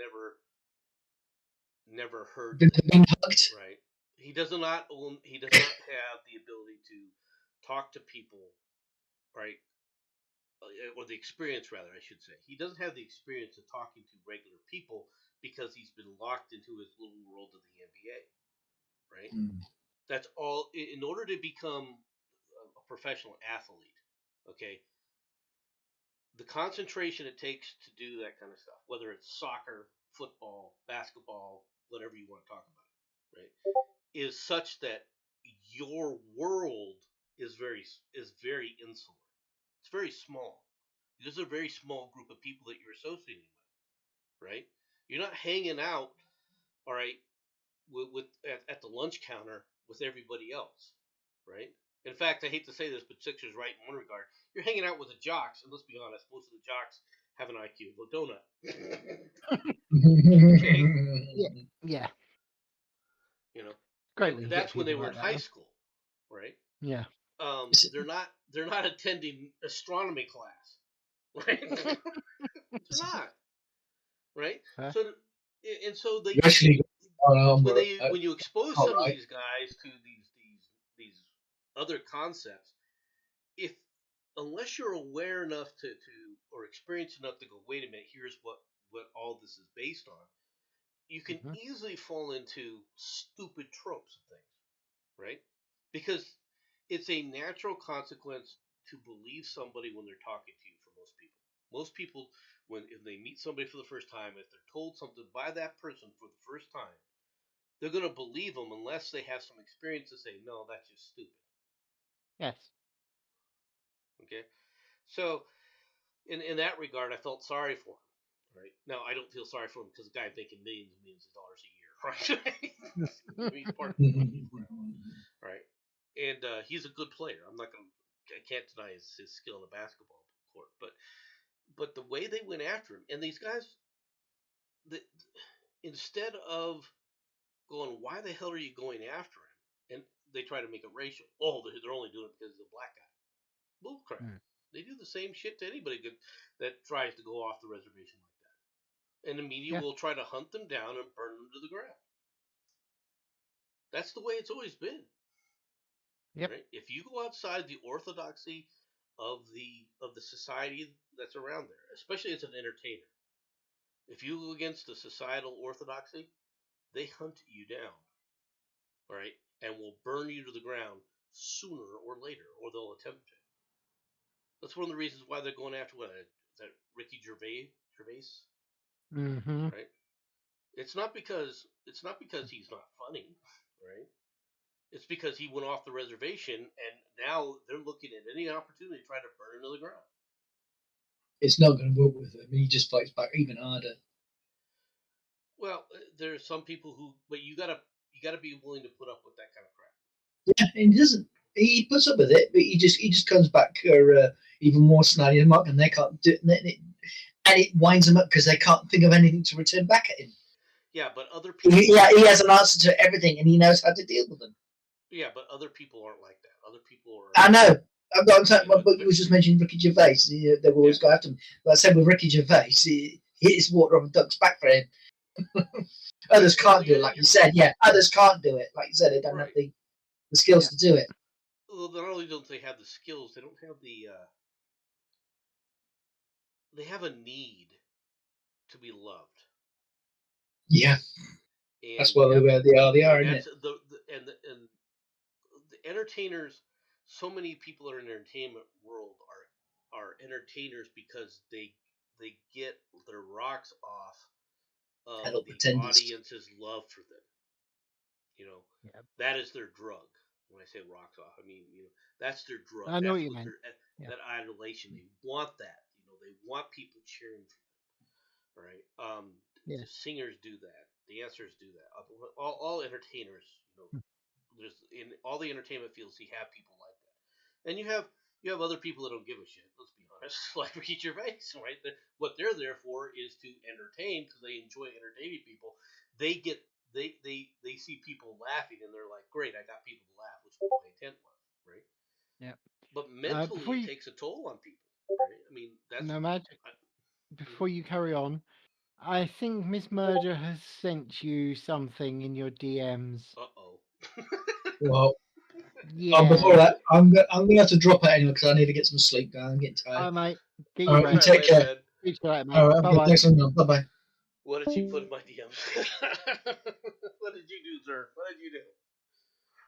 never heard. Been hugged. Right. He does not have the ability to talk to people, right? Or the experience, rather, I should say. He doesn't have the experience of talking to regular people because he's been locked into his little world of the NBA, right? That's all. In order to become a professional athlete, okay, the concentration it takes to do that kind of stuff, whether it's soccer, football, basketball, whatever you want to talk about, right, is such that your world is very insular. It's very small. This is a very small group of people that you're associating with, right? You're not hanging out, all right, at the lunch counter with everybody else, right? In fact, I hate to say this, but Sixer's right in one regard. You're hanging out with the jocks, and let's be honest, most of the jocks have an IQ of a donut. Okay? Yeah. You know, great. That's when they were in high school, right? Yeah. They're not attending astronomy class, right? They're not, right? Huh? So they actually when you expose some of these guys to these other concepts, unless you're aware enough to or experienced enough to go, wait a minute, here's what all this is based on, you can easily fall into stupid tropes of things, right? Because it's a natural consequence to believe somebody when they're talking to you. For most people, if they meet somebody for the first time, if they're told something by that person for the first time, they're going to believe them unless they have some experience to say, no, that's just stupid. Yes. Okay. So, in that regard, I felt sorry for him. Right. Now, I don't feel sorry for him because the guy's making millions and millions of dollars a year. Right. He's part of the right. And he's a good player. I can't deny his skill in the basketball court. But the way they went after him, and these guys, instead of going, why the hell are you going after him? And they try to make it racial. Oh, they're only doing it because he's a black guy. Bullcrap. They do the same shit to anybody that tries to go off the reservation like that. And the media will try to hunt them down and burn them to the ground. That's the way it's always been. Yep. Right? If you go outside the orthodoxy of the society that's around there, especially as an entertainer, if you go against the societal orthodoxy, they hunt you down, right, and will burn you to the ground sooner or later, or they'll attempt to. That's one of the reasons why they're going after that Ricky Gervais, right? It's not because he's not funny, right? It's because he went off the reservation, and now they're looking at any opportunity to try to burn him to the ground. It's not going to work with him. He just fights back even harder. Well, there's some people but you gotta be willing to put up with that kind of crap. Yeah, and he doesn't. he puts up with it, but he just comes back even more snarly and mock, and they can't do it, and it winds them up because they can't think of anything to return back at him. Yeah, but other people. He has an answer to everything, and he knows how to deal with them. Yeah, but other people aren't like that. Other people are. I know. But you was just mentioning Ricky Gervais. They will always go after him. But I said with Ricky Gervais, it's water off a duck's back for him. Others can't do it, like you said. Yeah, others can't do it, like you said. They don't have the skills to do it. Well, not only don't they have the skills, they don't have the. They have a need to be loved. Yeah, and that's where they are, isn't it? And the entertainers. So many people in the entertainment world are entertainers because they get their rocks off of the audience's love for them. That is their drug. When I say rocks off, I mean that's their drug. I know what you mean. That adulation, they want that. They want people cheering for them. Right? The singers do that. The dancers do that. All entertainers. There's in all the entertainment fields, you have people like that, and you have other people that don't give a shit. Let's be honest, like Ricky Gervais, right? What they're there for is to entertain because they enjoy entertaining people. They see people laughing and they're like, "Great, I got people to laugh," which was my intent was, right? Yeah. But mentally, it takes a toll on people, right? I mean, that's no magic. Before you carry on, I think Miss Murder has sent you something in your DMs. Well, before that, I'm gonna have to drop it anyway because I need to get some sleep. I'm getting tired. All right, mate. Get All right, you take care. All right, mate. Bye bye. What did you put in my DMs? What did you do, sir? What did you do?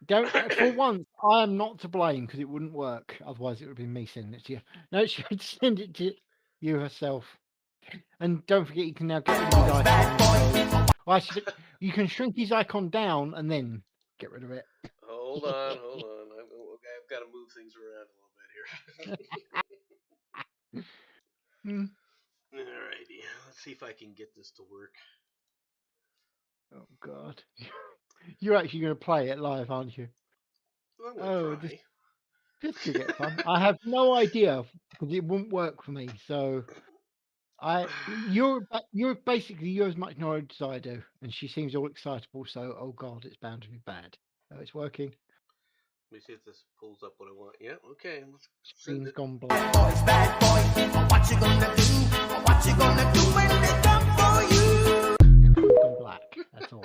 Don't. For once, I am not to blame because it wouldn't work. Otherwise, it would have been me sending it to you. No, she would send it to you herself. And don't forget, you can now get rid of his icon. Well, you can shrink his icon down and then get rid of it. Hold on. I've got to move things around a little bit here. Alrighty, let's see if I can get this to work. Oh God, you're actually going to play it live, aren't you? This could get fun. I have no idea because it wouldn't work for me. So you're as much knowledge as I do, and she seems all excitable. So oh God, it's bound to be bad. Oh, it's working. Let me see if this pulls up what I want. Yeah, okay. Screen's gone black. Bad boy, what you gonna do? What you gonna do when they come for you? Everything's gone black. That's all.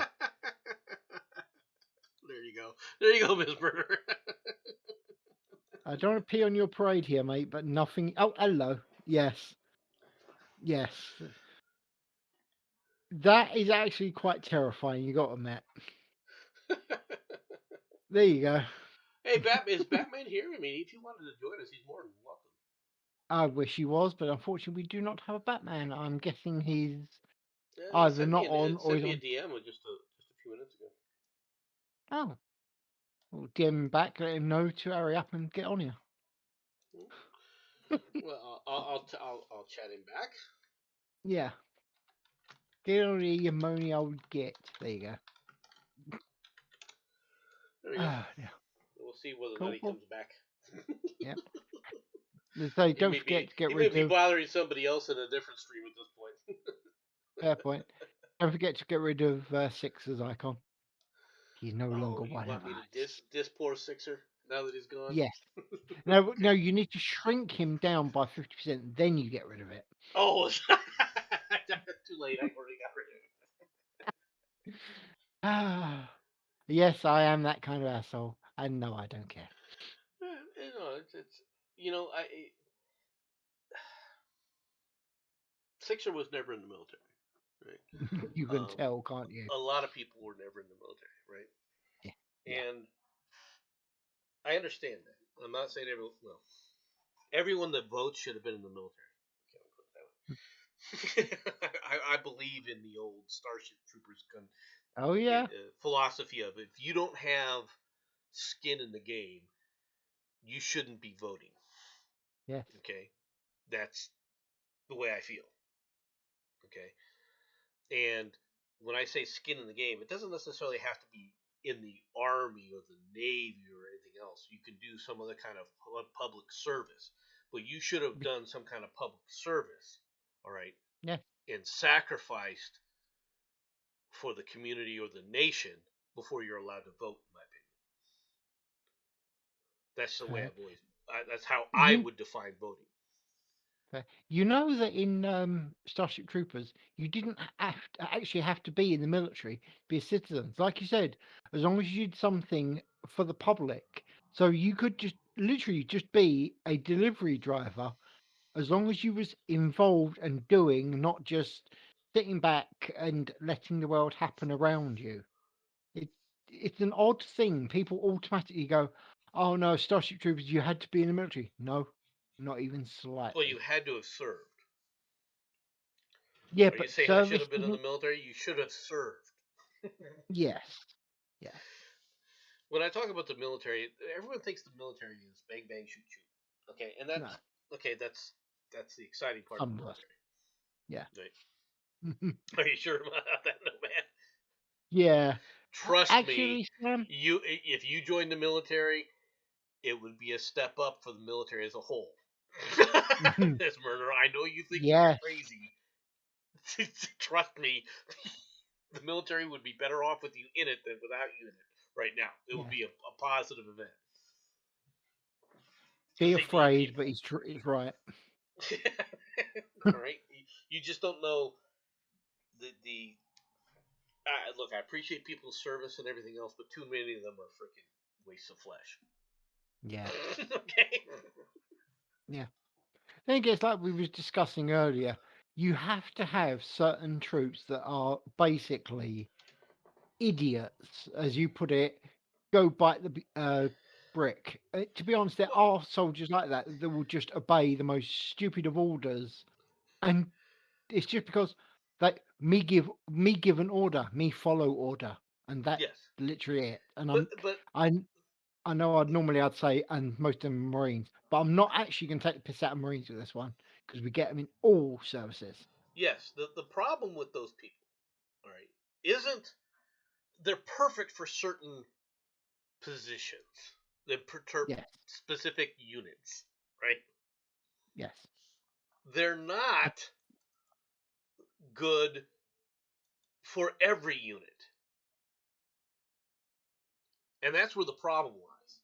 There you go, Miss Burger. I don't want to pee on your parade here, mate, but nothing. Oh, hello. Yes. That is actually quite terrifying. You got to admit. There you go. Hey, is Batman here? I mean, if he wanted to join us, he's more than welcome. I wish he was, but unfortunately, we do not have a Batman. I'm guessing he's either not on or he's on. Sent me a DM just a few minutes ago. Oh. Well, get him back. Let him know to hurry up and get on here. Well, I'll chat him back. Yeah. Get on here, you moany old git. There you go. There we go. Yeah. We'll see whether or not he comes back. Yep. So don't forget to get rid of. He may be bothering somebody else in a different stream at this point. Fair point. Don't forget to get rid of Sixer's icon. He's no longer one of us. You want me to diss poor Sixer now that he's gone? Yes. No, you need to shrink him down by 50%, then you get rid of it. Oh, too late. I already got rid of it. Yes, I am that kind of asshole. And no, I don't care. Sixer was never in the military. Right? You can tell, can't you? A lot of people were never in the military, right? Yeah. And I understand that. I'm not saying everyone that votes should have been in the military. I believe in the old Starship Troopers philosophy of if you don't have skin in the game, you shouldn't be voting. Yes. Okay? That's the way I feel. Okay? And when I say skin in the game, it doesn't necessarily have to be in the Army or the Navy or anything else. You can do some other kind of public service, but you should have done some kind of public service, all right, Yeah. and sacrificed for the community or the nation before you're allowed to vote, in my opinion. That's the way I've always. That's how I would define voting. You know that in Starship Troopers, you didn't actually have to be in the military to be a citizen. Like you said, as long as you did something for the public, so you could just literally just be a delivery driver, as long as you was involved and doing, not just sitting back and letting the world happen around you. It's an odd thing. People automatically go, "Oh no, Starship Troopers, you had to be in the military." No, not even slightly. Well, you had to have served. Yeah, Are but you saying I service should have been in the doesn't- military? You should have served. Yes. Yeah. When I talk about the military, everyone thinks the military is bang bang shoot shoot. Okay, and that's okay. That's the exciting part of the military. Yeah. Right. Are you sure about that, no man? Yeah. Trust Actually, me. Sam, If you joined the military, it would be a step up for the military as a whole. As murderer, I know you think you're crazy. Trust me, the military would be better off with you in it than without you in it right now. It would be a positive event. Be afraid, but he's right. All right, you just don't know the. Look, I appreciate people's service and everything else, but too many of them are freaking wastes of flesh. Yeah. Okay. Yeah. I think it's like we was discussing earlier. You have to have certain troops that are basically idiots, as you put it. Go bite the brick. To be honest, there are soldiers like that will just obey the most stupid of orders, and it's just because that me give an order, me follow order, and that's literally it. And I know I'd say, and most of them are Marines, but I'm not actually going to take the piss out of Marines with this one because we get them in all services. Yes, the problem with those people, all right, isn't they're perfect for certain positions, they perturb specific units, right? Yes. They're not good for every unit. And that's where the problem lies.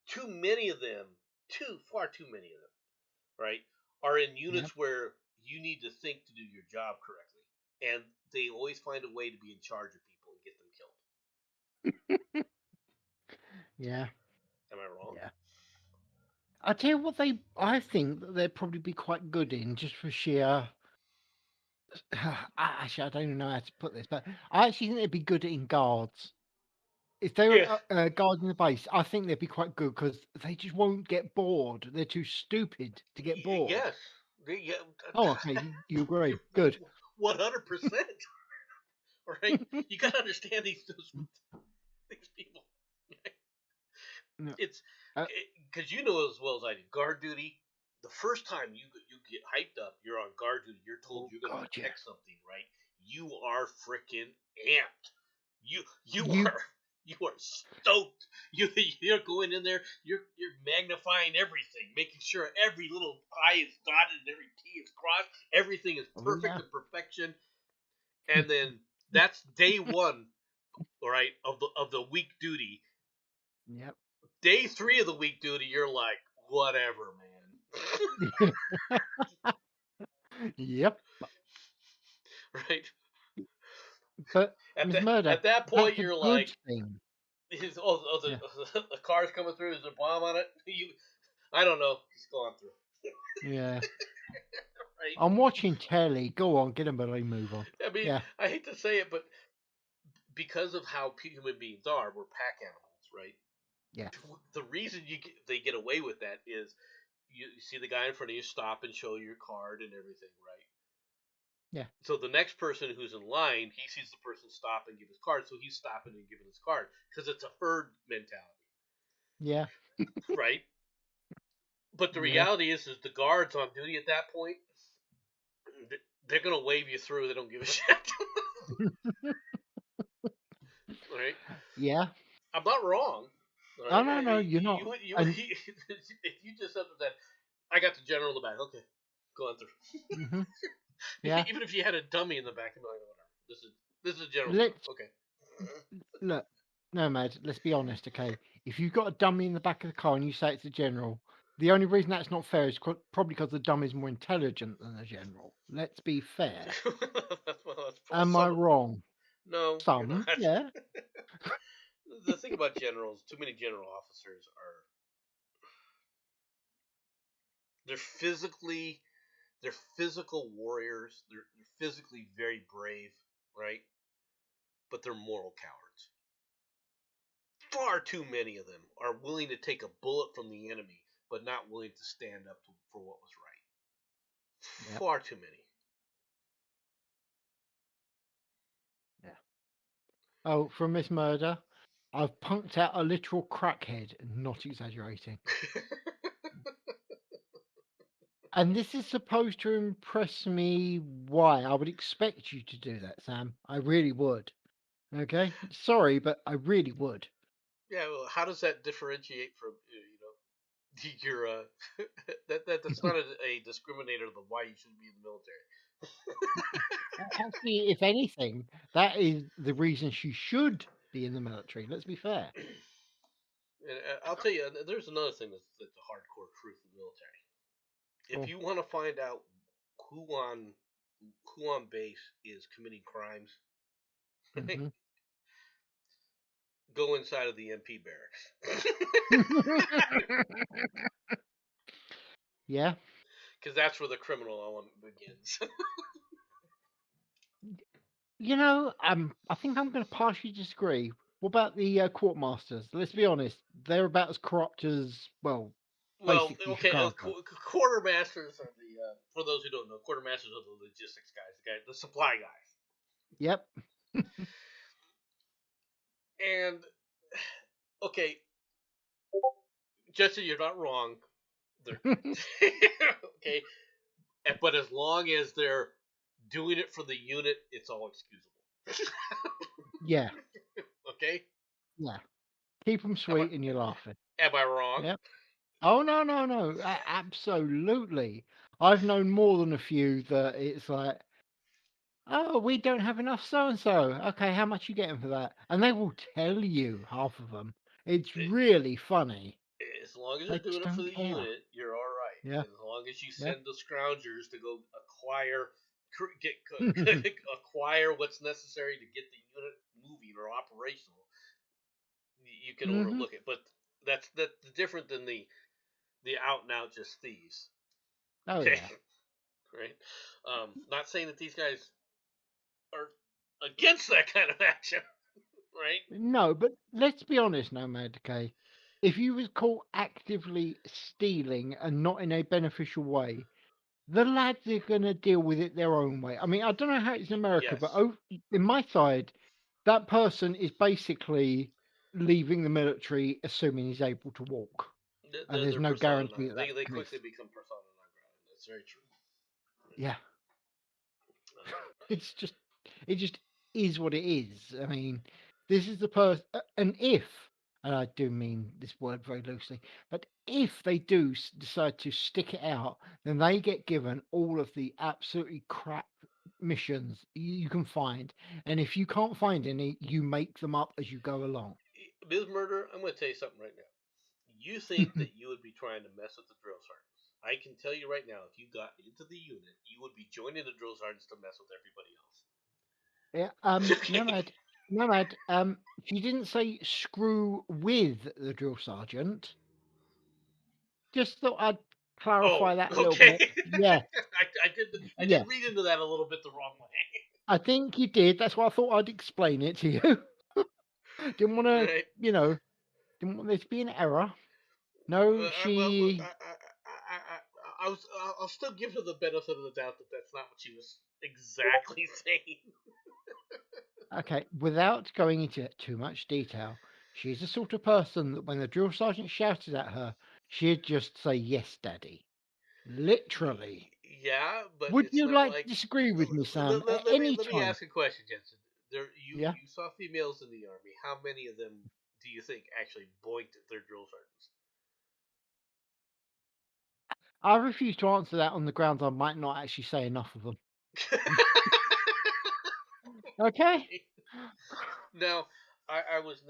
Too many of them, far too many of them, right, are in units where you need to think to do your job correctly. And they always find a way to be in charge of people and get them killed. Yeah. Am I wrong? Yeah. I tell you what, I think that they'd probably be quite good in, just for sheer. Actually, I don't even know how to put this, but I actually think they'd be good in guards. If they were guards in the base, I think they'd be quite good because they just won't get bored. They're too stupid to get bored. Yes. Oh, okay. You agree? Good. 100%. Right? You gotta understand these people. No. It's because you know as well as I do. Guard duty. The first time you get hyped up, you're on guard duty. You're told you're gonna protect something, right? You are freaking amped. You are stoked. You're going in there. You're magnifying everything, making sure every little I is dotted and every T is crossed. Everything is perfect to perfection. And then that's day one, all right, of the week duty. Yep. Day 3 of the week duty, you're like, whatever, man. Yep. Right. But at that point, you're like, the car's coming through. Is there a bomb on it? I don't know. He's gone through. Yeah. Right. I'm watching telly. Go on, get a belly move on. I mean, I hate to say it, but because of how human beings are, we're pack animals, right? Yeah. The reason they get away with that is you see the guy in front of you stop and show your card and everything, right? Yeah. So the next person who's in line, he sees the person stop and give his card, so he's stopping and giving his card because it's a herd mentality. Yeah. Right. But the reality is the guards on duty at that point, they're gonna wave you through. They don't give a shit. Right. Yeah. I'm not wrong. Oh, no, you're not. And If you just said that, I got the general in the back. Okay, go on through. mhm, yeah. Even if you had a dummy in the back, I'm like, whatever. This is general. Let's Okay. look, Nomad. Let's be honest, okay? If you've got a dummy in the back of the car and you say it's a general, the only reason that's not fair is probably because the dummy's more intelligent than the general. Let's be fair. that's Am I wrong? No, you're Some, not. yeah. The thing about generals, too many general officers are they're physical warriors. They're physically very brave, right? But they're moral cowards. Far too many of them are willing to take a bullet from the enemy, but not willing to stand up for what was right. Yep. Far too many. Yeah. Oh, from Miss Murder, I've punked out a literal crackhead, not exaggerating. And this is supposed to impress me. Why? I would expect you to do that, Sam. I really would. Okay? Sorry, but I really would. Yeah, well, how does that differentiate from your that's not a discriminator of why you shouldn't be in the military. Actually, if anything, that is the reason she should be in the military. Let's be fair. And I'll tell you, there's another thing that's the hardcore truth of the military. Cool. If you want to find out who on base is committing crimes, Mhm. go inside of the MP barracks. Yeah. Because that's where the criminal element begins. I think I'm going to partially disagree. What about the quartermasters? Let's be honest, they're about as corrupt as Well, basically okay, Chicago. quartermasters are for those who don't know, quartermasters are the logistics guys, the supply guys. Yep. And okay, Jesse, you're not wrong. Okay, but as long as they're doing it for the unit, it's all excusable. Yeah. Okay. Yeah. Keep them sweet and you're laughing. Am I wrong? Yep. Oh no! Absolutely. I've known more than a few that it's like, oh, we don't have enough so and so. Okay, how much you getting for that? And they will tell you, half of them. It's really funny. As long as They you're doing just it for don't the care. unit, you're all right. Yeah. As long as you Yeah. send the scroungers to go acquire what's necessary to get the unit moving or operational, you can Mhm. overlook it. But that's different than the out and out just thieves. Oh Okay. yeah. Right. Not saying that these guys are against that kind of action. Right. No, but let's be honest, Nomad. Okay, if you was caught actively stealing and not in a beneficial way, the lads are gonna deal with it their own way. I mean, I don't know how it's in America, but Yes. in my side, that person is basically leaving the military, assuming he's able to walk, and there's They're no persona guarantee that they that's the quickly case. become persona non grata. That's very true. Yeah, it just is what it is. I mean, this is the person, and I do mean this word very loosely, but if they do decide to stick it out, then they get given all of the absolutely crap missions you can find, and if you can't find any, you make them up as you go along. Ms. Murder, I'm going to tell you something right now. You think that you would be trying to mess with the drill sergeants. I can tell you right now, if you got into the unit, you would be joining the drill sergeants to mess with everybody else. Yeah, Nomad, she didn't say screw with the drill sergeant. Just thought I'd clarify that a little bit. Yeah. I did read into that a little bit the wrong way. I think you did. That's why I thought I'd explain it to you. Didn't want to, Right. didn't want there to be an error. No, she. I'll still give her the benefit of the doubt that that's not what she was exactly saying. Okay, without going into too much detail, she's the sort of person that when the drill sergeant shouted at her, she'd just say, "Yes, Daddy." Literally. Yeah, but Would it's you not like like to disagree with me, Sam? Let At any me time. ask a question, Jensen. Yeah. You saw females in the Army. How many of them do you think actually boinked at their drill sergeants? I refuse to answer that on the grounds I might not actually say enough of them. Okay. Now, I was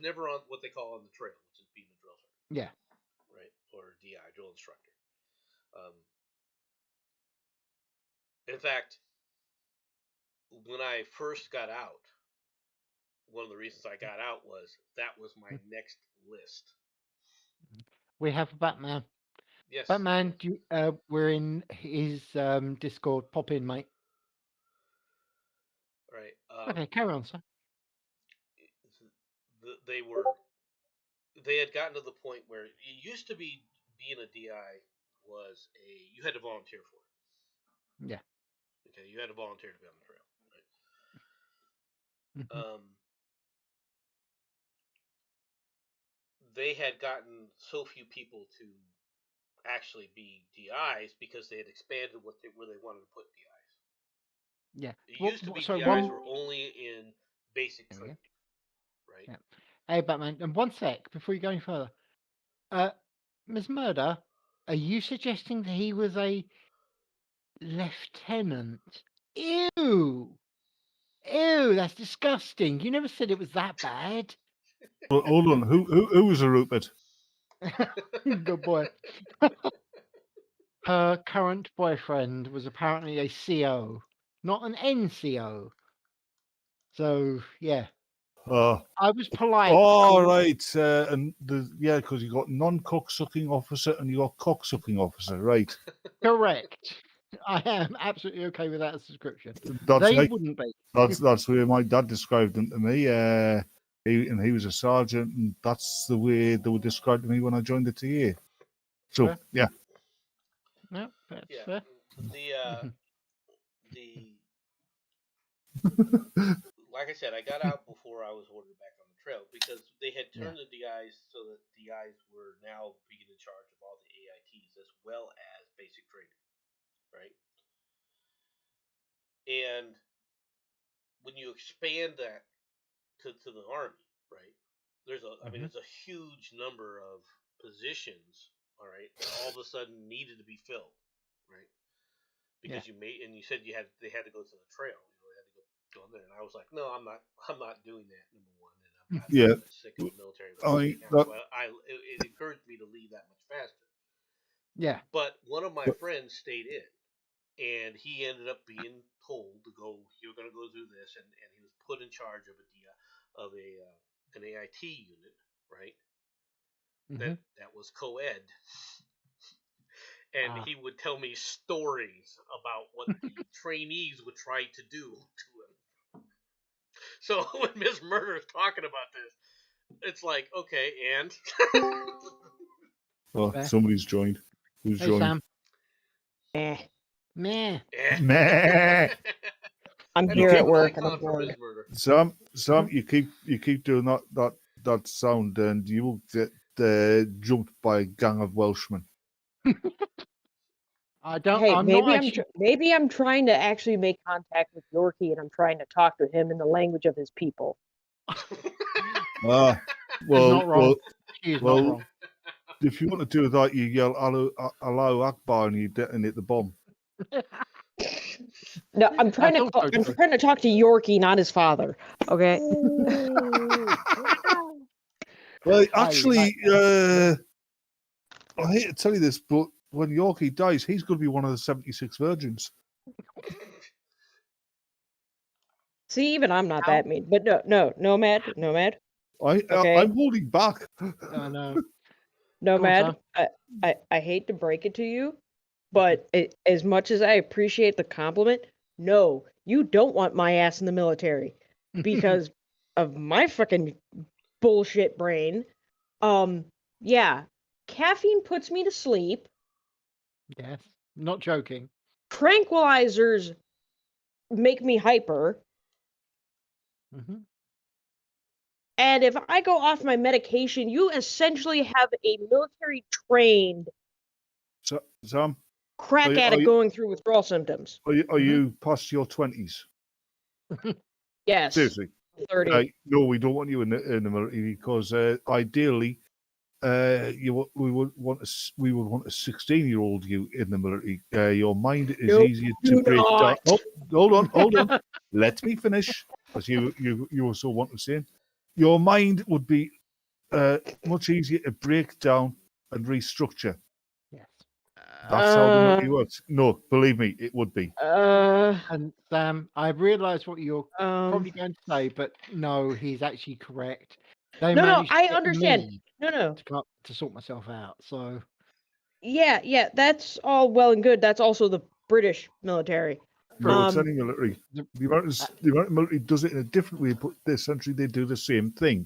never on what they call on the trail, which is being a drill sergeant, Yeah. right, or DI, drill instructor. In fact, when I first got out, one of the reasons I got out was that was my next list. We have a Batman. Yes. Batman, we're in his Discord. Pop in, mate. Right. Okay, carry on, sir. They had gotten to the point where it used to be being a DI was you had to volunteer for it. Yeah. Okay, you had to volunteer to be on the trail, right? Mhm. They had gotten so few people to actually be DIs because they had expanded where they wanted to put DIs. Yeah. It used to be DIs were only in basic training, right? Yeah. Hey, Batman, and one sec before you go any further. Ms. Murder, are you suggesting that he was a lieutenant? Ew! Ew, that's disgusting. You never said it was that bad. Well, hold on. Who was a Rupert? Good boy. Her current boyfriend was apparently a CO, not an NCO. So, yeah. I was polite. Oh, right. And because you got non-cock sucking officer and you got cock sucking officer, right? Correct. I am absolutely okay with that as a description. That's They right. wouldn't be. That's the way my dad described them to me. He was a sergeant, and that's the way they were described to me when I joined the TA. So Fair. yeah. No, that's fair. Like I said, I got out before I was ordered back on the trail because they had turned the DIs so that DIs were now being in charge of all the AITs as well as basic training, right? And when you expand that to the Army, right? I mean, it's a huge number of positions, all right, that all of a sudden needed to be filled, right? Because you said they had to go to the trail. They had to go on there, and I was like, no, I'm not doing that. Number one, and I'm sick of the military. It encouraged me to leave that much faster. Yeah. But one of my friends stayed in, and he ended up being told to go. You're going to go through this, and he was put in charge of an AIT unit, right? That was co-ed. And he would tell me stories about what the trainees would try to do to him. So when Ms. Murder is talking about this, it's like, okay, and well, somebody's joined. Who's joined? Sam. Meh. I'm here at work and I'm bored. Sam, you keep doing that sound, and you will get jumped by a gang of Welshmen. I don't. Hey, maybe I'm trying to actually make contact with Yorkie, and I'm trying to talk to him in the language of his people. Well, not wrong. Not wrong. If you want to do that, you yell "Allahu Akbar" and you detonate the bomb. No, I'm trying to talk to Yorkie, not his father. Okay. Well, actually, I hate to tell you this, but when Yorkie dies, he's going to be one of the 76 virgins. See, even I'm not that mean. But no, Nomad. I'm holding back. No. Nomad, I hate to break it to you, but as much as I appreciate the compliment, no, you don't want my ass in the military because of my fucking bullshit brain. Yeah, caffeine puts me to sleep. Yes, not joking. Tranquilizers make me hyper. And if I go off my medication, you essentially have a military-trained Sam, crack addict going through withdrawal symptoms. Are you past your 20s? Yes. Seriously. 30. No, we don't want you in the military because ideally, we would want a 16-year-old you in the military. Your mind is Nope, easier to do break down. not. Oh, hold on. Let me finish, because you were so wanting to say. Your mind would be much easier to break down and restructure. Yes. That's how the military works. No, believe me, it would be. And Sam, I realise what you're probably Um, going to say, but no, he's actually correct. They no, managed to I get understand. me No. to sort myself out. So Yeah, that's all well and good. That's also the British military. No, it's Um, any military. The American military does it in a different way, but essentially they do the same thing.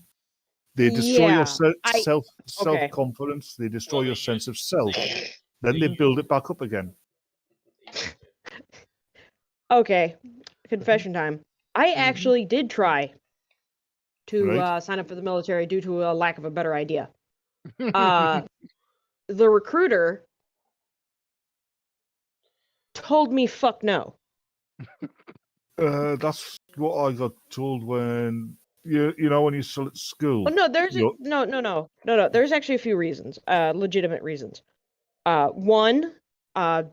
They destroy your Yeah, self confidence. They destroy Well, your they sense of use- self. Then they build it back up again. Okay, confession time. I Mhm. actually did try to Right. sign up for the military due to a lack of a better idea. The recruiter told me fuck no. That's what I got told when when you're still at school. Oh no, there's a, You're- no. There's actually a few reasons, legitimate reasons. One,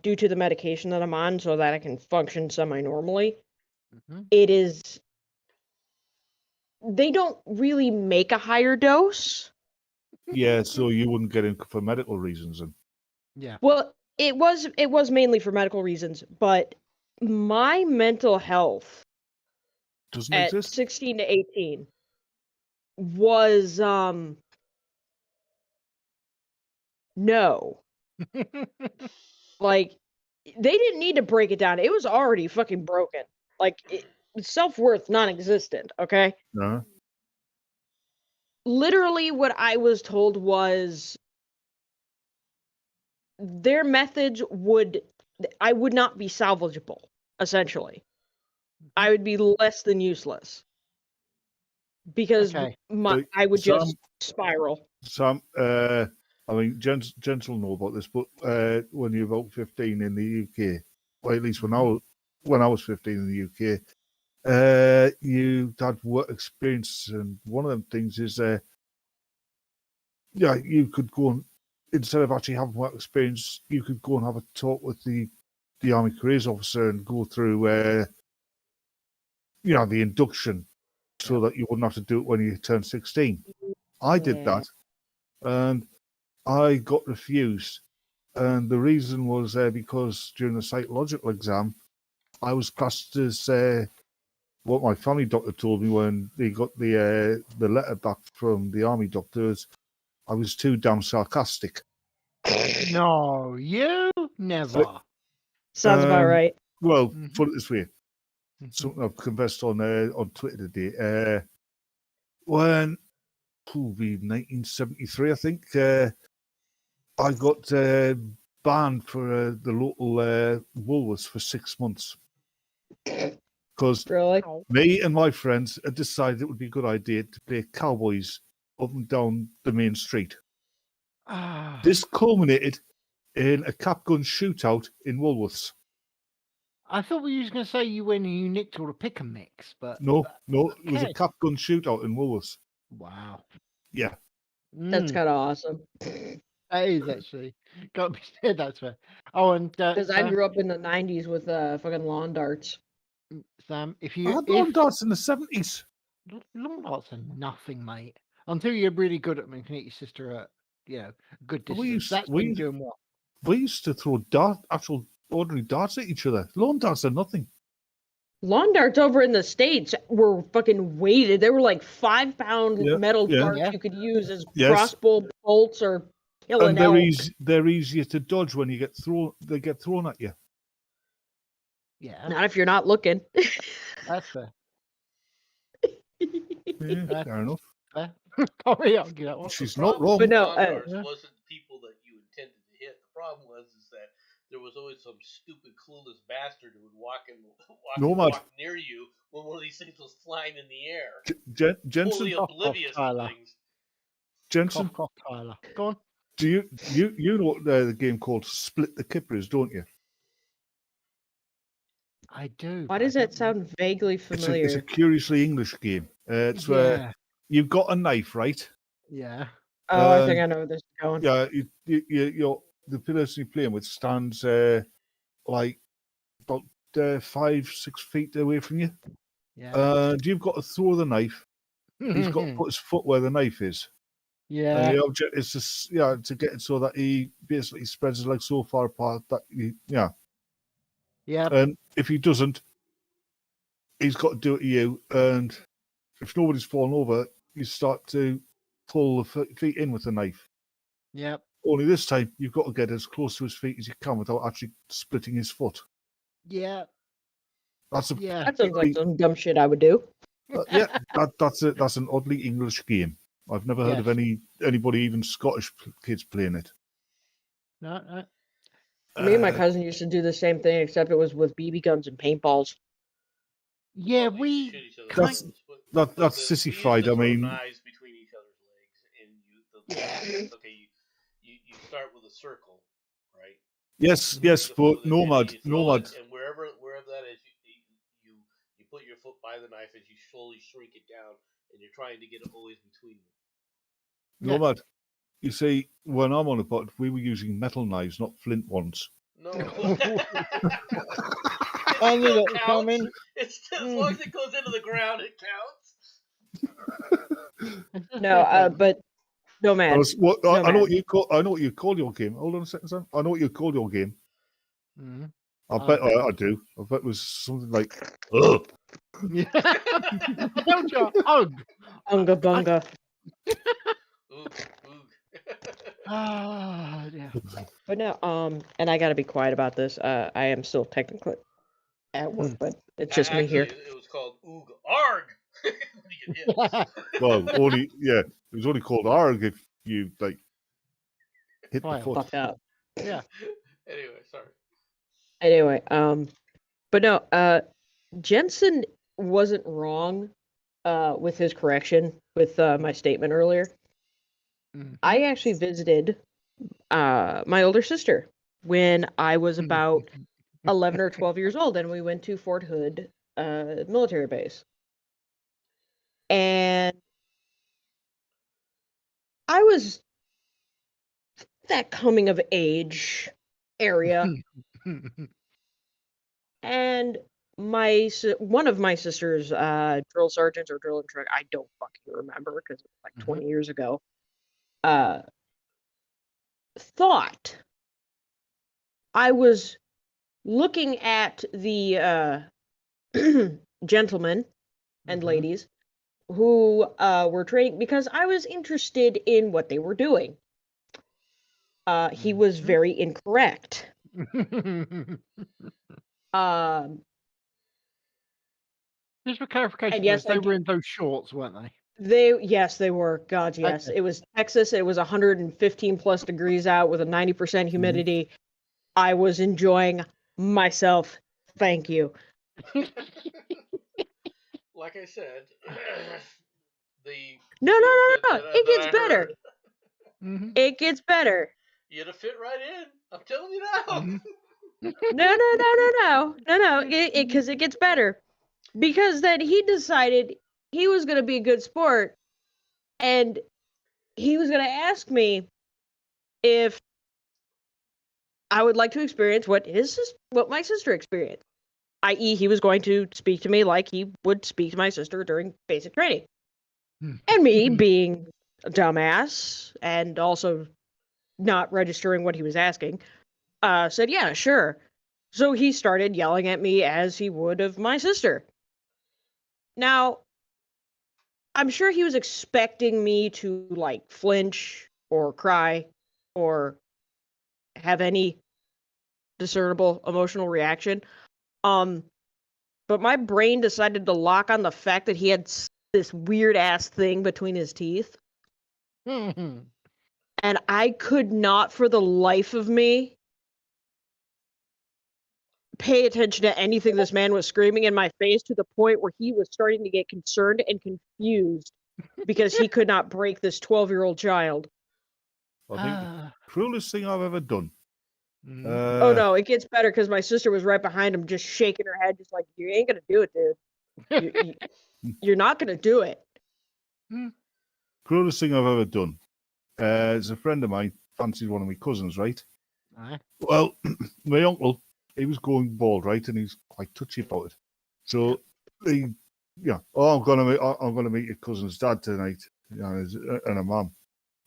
due to the medication that I'm on, so that I can function semi-normally. Mhm. It is. They don't really make a higher dose. Yeah, so you wouldn't get in for medical reasons, and Yeah. Well, it was mainly for medical reasons, but my mental health doesn't at exist. 16 to 18 was no. Like they didn't need to break it down. It was already fucking broken. Like self-worth non-existent, okay? No. Literally what I was told was their methods I would not be salvageable, essentially. I would be less than useless. Because Okay. I would Sam, just spiral. Sam, I mean, gents will know about this, but when you're about 15 in the UK, or at least when I was 15 in the UK, you had work experience, and one of them things is, you could go and, instead of actually having work experience, you could go and have a talk with the Army Careers Officer and go through, the induction, so that you wouldn't have to do it when you turn 16. I did Yeah. that, and I got refused. And the reason was because during the psychological exam, I was classed as what my family doctor told me when they got the letter back from the army doctors. I was too damn sarcastic. No, you never. Sounds about right. Well, Mhm. put it this way, Mhm. something I've confessed on Twitter today. When be 1973, I think, I got banned for the local Woolworths for 6 months because Really? me and my friends had decided it would be a good idea to play cowboys up and down the main street. Ah, This culminated in a cap gun shootout in Woolworths. I thought we was going to say you went and you nicked all the pick and mix, but No, it was a okay. cap gun shootout in Woolworths. Wow. Yeah. That's kind of awesome. That is actually got to be said. That's fair. Oh, and Because I grew up in the 90s with fucking lawn darts. Sam, if I you had lawn darts in the 70s. lawn darts are nothing, mate. Until you're really good at them and can hit your sister at a good Well, distance. That's when you're doing what? We used to throw actual ordinary darts at each other. Lawn darts are nothing. Lawn darts over in the States were fucking weighted. They were like 5-pound metal darts Yeah. you could use as Yes. crossbow bolts or kill an And elk. they're easier to dodge when you get thrown. They get thrown at you. Yeah, Not if you're not looking. that's fair. Yeah, fair enough. Fair. Can't really argue that one. She's The not problem wrong. with But no, lawn darts yeah. wasn't people that you intended to hit. The problem was that there was always some stupid, clueless bastard who would walk near you when one of these things was flying in the air, Jensen, fully oblivious to Tyler. things. Jensen, Cough, Tyler. Go on. do you know what the game called Split the Kipper is, don't you? I do. Why but I does that don't sound vaguely It's familiar? a curiously English game. It's where Yeah. you've got a knife, right? Yeah. Oh, I think I know where this is going. Yeah, the person you're playing with stands like about 5-6 feet away from you, Yeah. and you've got to throw the knife. He's got to put his foot where the knife is. Yeah. And the object is just to get it so that he basically spreads his legs so far apart that Yeah. And if he doesn't, he's got to do it to you. And if nobody's fallen over, you start to pull the feet in with the knife. Yep. Only this time, you've got to get as close to his feet as you can without actually splitting his foot. Yeah. That's a Yeah. That sounds like some dumb shit I would do. that's an oddly English game. I've never heard of anybody, even Scottish kids, playing it. No. Me and my cousin used to do the same thing, except it was with BB guns and paintballs. Yeah, Well, we. shoot each other's Kind- legs, but- That's but we used sissified. to I throw mean, knives between each other's legs, and you start with a circle, right? yes, The foot but of the- Nomad, and you throw it, Nomad. and wherever that is, you put your foot by the knife as you slowly shrink it down, and you're trying to get it always between them. Yeah. Nomad. You see, when I'm on a boat, we were using metal knives, not flint ones. No. I knew still that was coming. counts. It's still, as long as it goes into the ground, it counts. No, but no man. I know what you call. I know what you call your game. Hold on a second, son. I know what you call your game. Mm-hmm. I bet I do. I bet it was something like, ugh. Yeah. Don't you? Ugh. Unga bunga. Oog, oog. Ah, yeah. But no, and I gotta be quiet about this. I am still technically at work, but it's just me here. Actually, it was called Oog Arg. You get hit. Well, it was only called ARG if you like hit the Fire. foot. Fucked up. Yeah. Anyway, sorry. Anyway, but no, Jensen wasn't wrong, with his correction with my statement earlier. Mhm. I actually visited, my older sister when I was about 11 or 12 years old, and we went to Fort Hood, military base. And I was that coming of age area, and one of my sister's drill sergeants or drill instructor, I don't fucking remember because it was like 20 years ago, thought I was looking at the gentlemen and ladies who were training because I was interested in what they were doing. He was very incorrect. Just for clarification, And yes, they I were in those shorts, weren't they? Yes, they were. God, yes. Okay. It was Texas. It was 115 plus degrees out with a 90% humidity. I was enjoying myself. Thank you. Like I said, No. It gets I better. heard, Mm-hmm. It gets better. you'd have fit right in. I'm telling you now. No. Because it gets better. Because then he decided he was going to be a good sport, and he was going to ask me if I would like to experience what my sister experienced, i.e., he was going to speak to me like he would speak to my sister during basic training. And me, being a dumbass and also not registering what he was asking, said, yeah, sure. So he started yelling at me as he would of my sister. Now, I'm sure he was expecting me to, like, flinch or cry or have any discernible emotional reaction. But my brain decided to lock on the fact that he had this weird ass thing between his teeth. And I could not for the life of me pay attention to anything this man was screaming in my face, to the point where he was starting to get concerned and confused because he could not break this 12-year-old child. I think the cruelest thing I've ever done Oh no, it gets better because my sister was right behind him, just shaking her head, just like, you ain't gonna do it, dude. You're not gonna do it. Cruelest thing I've ever done. Is a friend of mine fancied one of my cousins, right? Aye. Well, my uncle, he was going bald, right, and he's quite touchy about it. So I'm gonna meet your cousin's dad tonight, and a mum.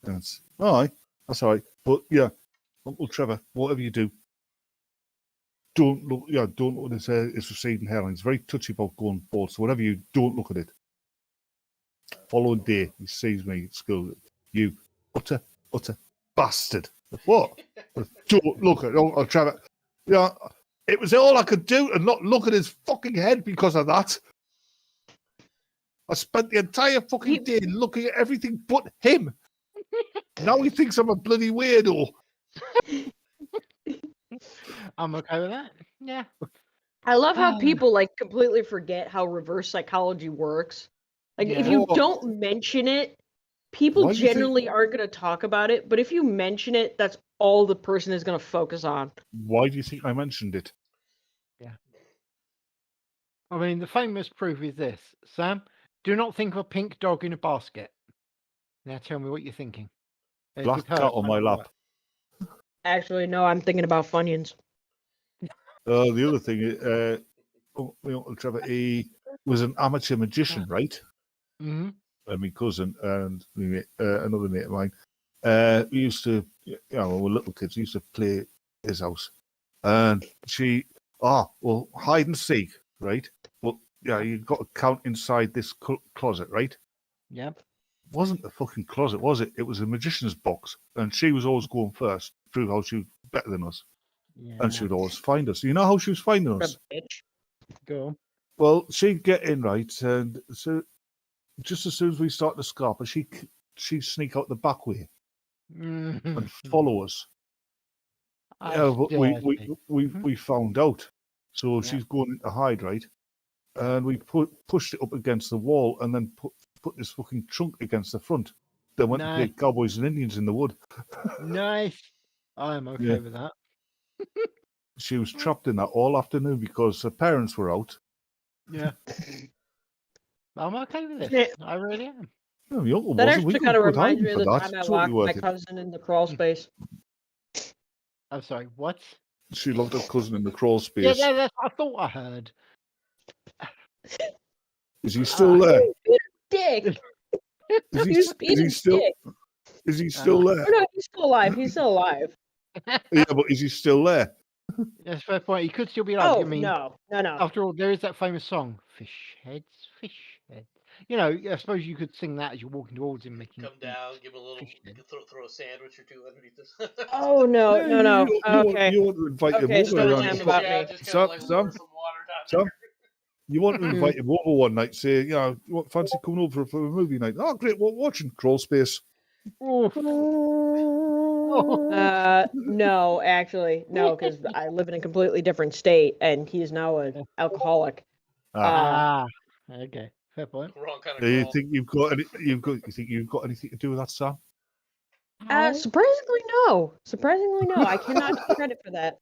And it's all right, that's all right. But yeah, Uncle Trevor, whatever you do, don't look at his receding hairline. He's very touchy about going bald. So whatever you don't look at it. Following day, he sees me at school. You utter bastard. What? Don't look at Uncle Trevor. Yeah, it was all I could do and not look at his fucking head because of that. I spent the entire fucking day looking at everything but him. Now he thinks I'm a bloody weirdo. I'm okay with that. Yeah. I love how people like completely forget how reverse psychology works. Like if Yeah. you don't mention it, people Why do you think- generally aren't going to talk about it. But if you mention it, that's all the person is going to focus on. Why do you think I mentioned it? I mean, the famous proof is this. Sam, do not think of a pink dog in a basket. Now tell me what you're thinking. Black With her, cat on my under the lap. Actually, no, I'm thinking about Funyuns. The other thing, my Uncle Trevor, he was an amateur magician, right? Mm-hmm. And my cousin and another mate of mine, we used to, when we were little kids, we used to play at his house. And hide and seek, right? Well, yeah, you've got to count inside this closet, right? Yep. Wasn't a fucking closet, was it? It was a magician's box. And she was always going first, to prove how she was better than us. Yeah. And she would always find us. You know how she was finding us? Bitch. Go on. Well, she'd get in, right? And so just as soon as we start to scarper, she'd sneak out the back way Mm-hmm. and follow us. Yeah, but we found out. So she's going to hide, right? And we pushed it up against the wall and then put this fucking trunk against the front. Then went to play Cowboys and Indians in the wood. Nice. I'm okay with that. She was trapped in that all afternoon because her parents were out. Yeah. I'm okay with Yeah. this. I really am. No, my uncle That wasn't. We actually got kind of good reminds me hiding of for the that. time I Totally locked worth my it. cousin in the crawl space. I'm sorry. What? She locked her cousin in the crawl Yeah, space. that's what I thought I heard. Is he still there? Dick. Is He's he still? dick. Is he still there? Oh, no, he's still alive. He's still alive. Yeah, but is he still there? That's a fair point. He could still be alive. Oh, I mean, no. after all, there is that famous song, Fish Heads, Fish Heads. You know, I suppose you could sing that as you're walking towards him, making Come down, give him a little, Fish head. throw a sandwich or two underneath this. Oh, no. Okay. You want to invite him Okay, over? story don't time you? about yeah, me. just Sam, kind of Sam, some water down Sam, there. you want to invite him over one night? Say, you want fancy coming over for a movie night? Oh, great! What watching? Crawl Space. No, actually, no, because I live in a completely different state, and he's now an alcoholic. Okay, fair point. Wrong kind of Do you crawl. think you've got anything to do with that, Sam? Surprisingly, no. I cannot take credit for that.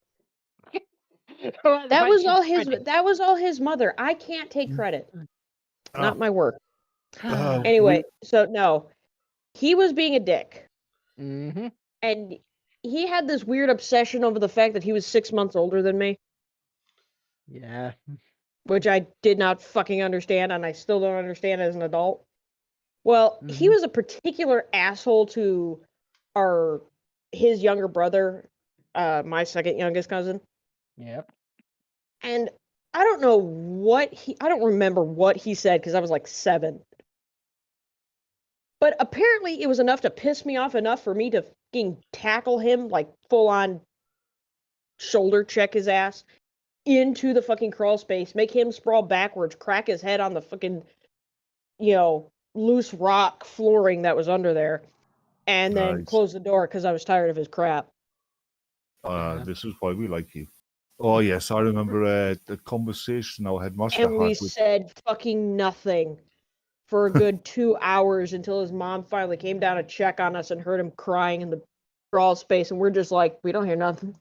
That was all his. That was all his mother. I can't take credit. Not my work. Anyway, so no, he was being a dick, Mm-hmm. and he had this weird obsession over the fact that he was 6 months older than me, Yeah. which I did not fucking understand, and I still don't understand as an adult. Well, he was a particular asshole to his younger brother, my second youngest cousin. Yep. And I don't remember what he said because I was like 7. But apparently it was enough to piss me off enough for me to fucking tackle him, like full on shoulder check his ass into the fucking crawl space, make him sprawl backwards, crack his head on the fucking, loose rock flooring that was under there, and then Nice. close the door because I was tired of his crap. This is why we like you. Oh yes, I remember the conversation our headmaster And we had with. said fucking nothing for a good 2 hours until his mom finally came down to check on us and heard him crying in the crawl space, and we're just like, we don't hear nothing.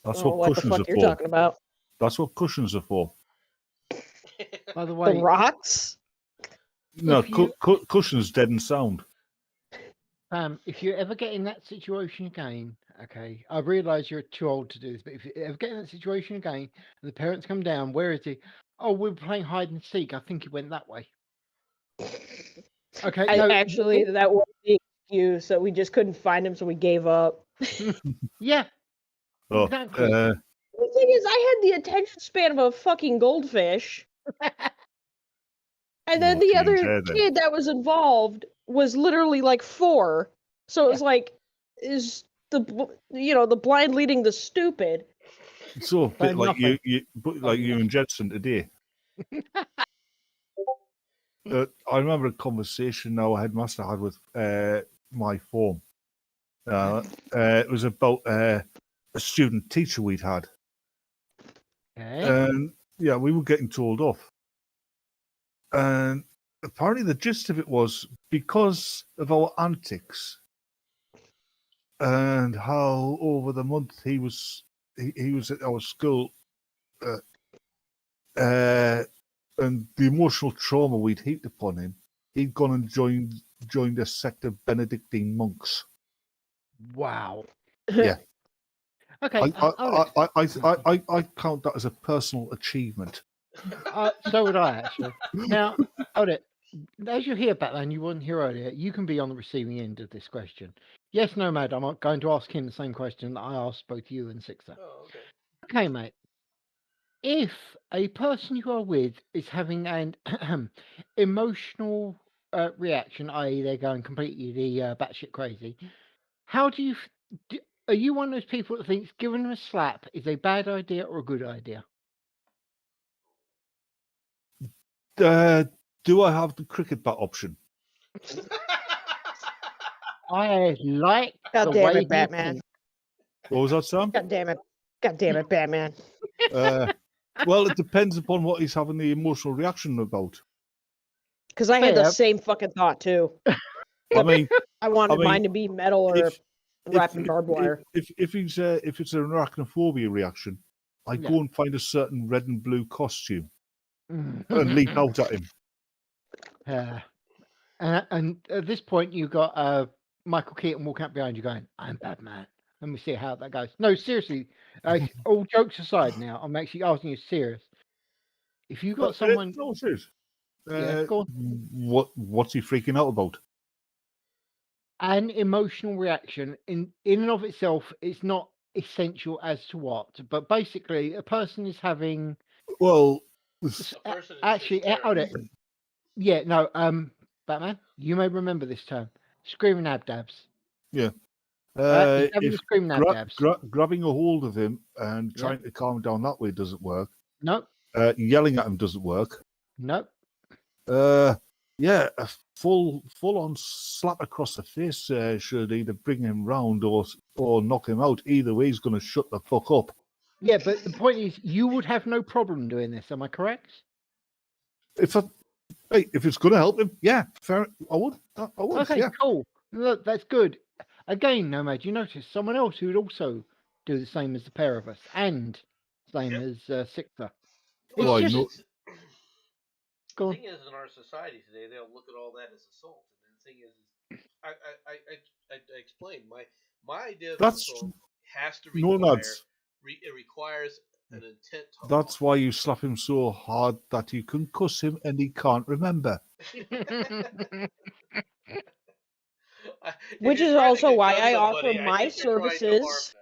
That's Oh, what what the cushions fuck are you're for. talking about? That's what cushions are for. By the The way, rocks? No, If you- cushions dead and sound. if you ever get in that situation again, okay, I realise you're too old to do this, but if you ever get in that situation again, and the parents come down, where is he? Oh, we're playing hide and seek. I think he went that way. Okay, no, Actually, that was the excuse that we just couldn't find him, so we gave up. yeah, Oh, exactly. The thing is, I had the attention span of a fucking goldfish. And then Oh, the change other there then. kid that was involved was literally like 4. So it was like, is the blind leading the stupid? so a By bit like nothing. like you and Jedson today. I remember a conversation our headmaster had with my form. It was about a student teacher we'd had. Okay. And yeah, we were getting told off. And apparently the gist of it was because of our antics and how over the month he was at our school and the emotional trauma we'd heaped upon him, he'd gone and joined a sect of Benedictine monks. Wow. Yeah. Okay. I count that as a personal achievement. So would I, actually. Now, hold it. As you hear Batman, you weren't here earlier. You can be on the receiving end of this question. Yes, no, Mad. I'm going to ask him the same question that I asked both you and Sixer. Oh, okay. Okay, mate. If a person you are with is having an emotional reaction, i.e., they're going completely batshit crazy, how do you? Are you one of those people that thinks giving them a slap is a bad idea or a good idea? Do I have the cricket bat option? I like God the damn way it, Batman. What was that, Sam? God damn it, Batman. Well, it depends upon what he's having the emotional reaction about. Because I had the Fair. same fucking thought too. I mean, I wanted mean, mine to be metal or wrapped in barbed wire. If it's an arachnophobia reaction, I Yeah. go and find a certain red and blue costume Mm. and leap out at him. And at this point, you got Michael Keaton walking up behind you, going, "I'm Batman." Let me see how that goes. No, seriously. All jokes aside, now I'm actually asking you serious. If you got someone, No, serious. Yeah, go What's he freaking out about? an emotional reaction in and of itself, it's not essential as to what, but basically, a person is having. Well, A person is Actually, hold it. hysterical. Yeah, no, Batman, you may remember this term: screaming abdabs. He's having if screaming abdabs. grabbing a hold of him and trying to calm him down that way doesn't work. Nope, Yelling at him doesn't work. nope. Yeah, a full on slap across the face should either bring him round or knock him out. Either way, he's going to shut the fuck up. Yeah, but the point is, you would have no problem doing this. Am I correct? If it's going to help him, yeah, fair. I would. Okay, Yeah. cool. Look, that's good. Again, Nomad, you notice someone else who would also do the same as the pair of us, and same Yep. as Sixer. Well, I just- know. Go The on. thing is, in our society today, they'll look at all that as assault. And the thing is I explained my idea of That's- assault has to No, require lads. it requires an intent to That's harm. why you slap him so hard that you can cuss him and he can't remember. If Which you're is trying to also why concuss I somebody, offer I my think you're trying to harm services.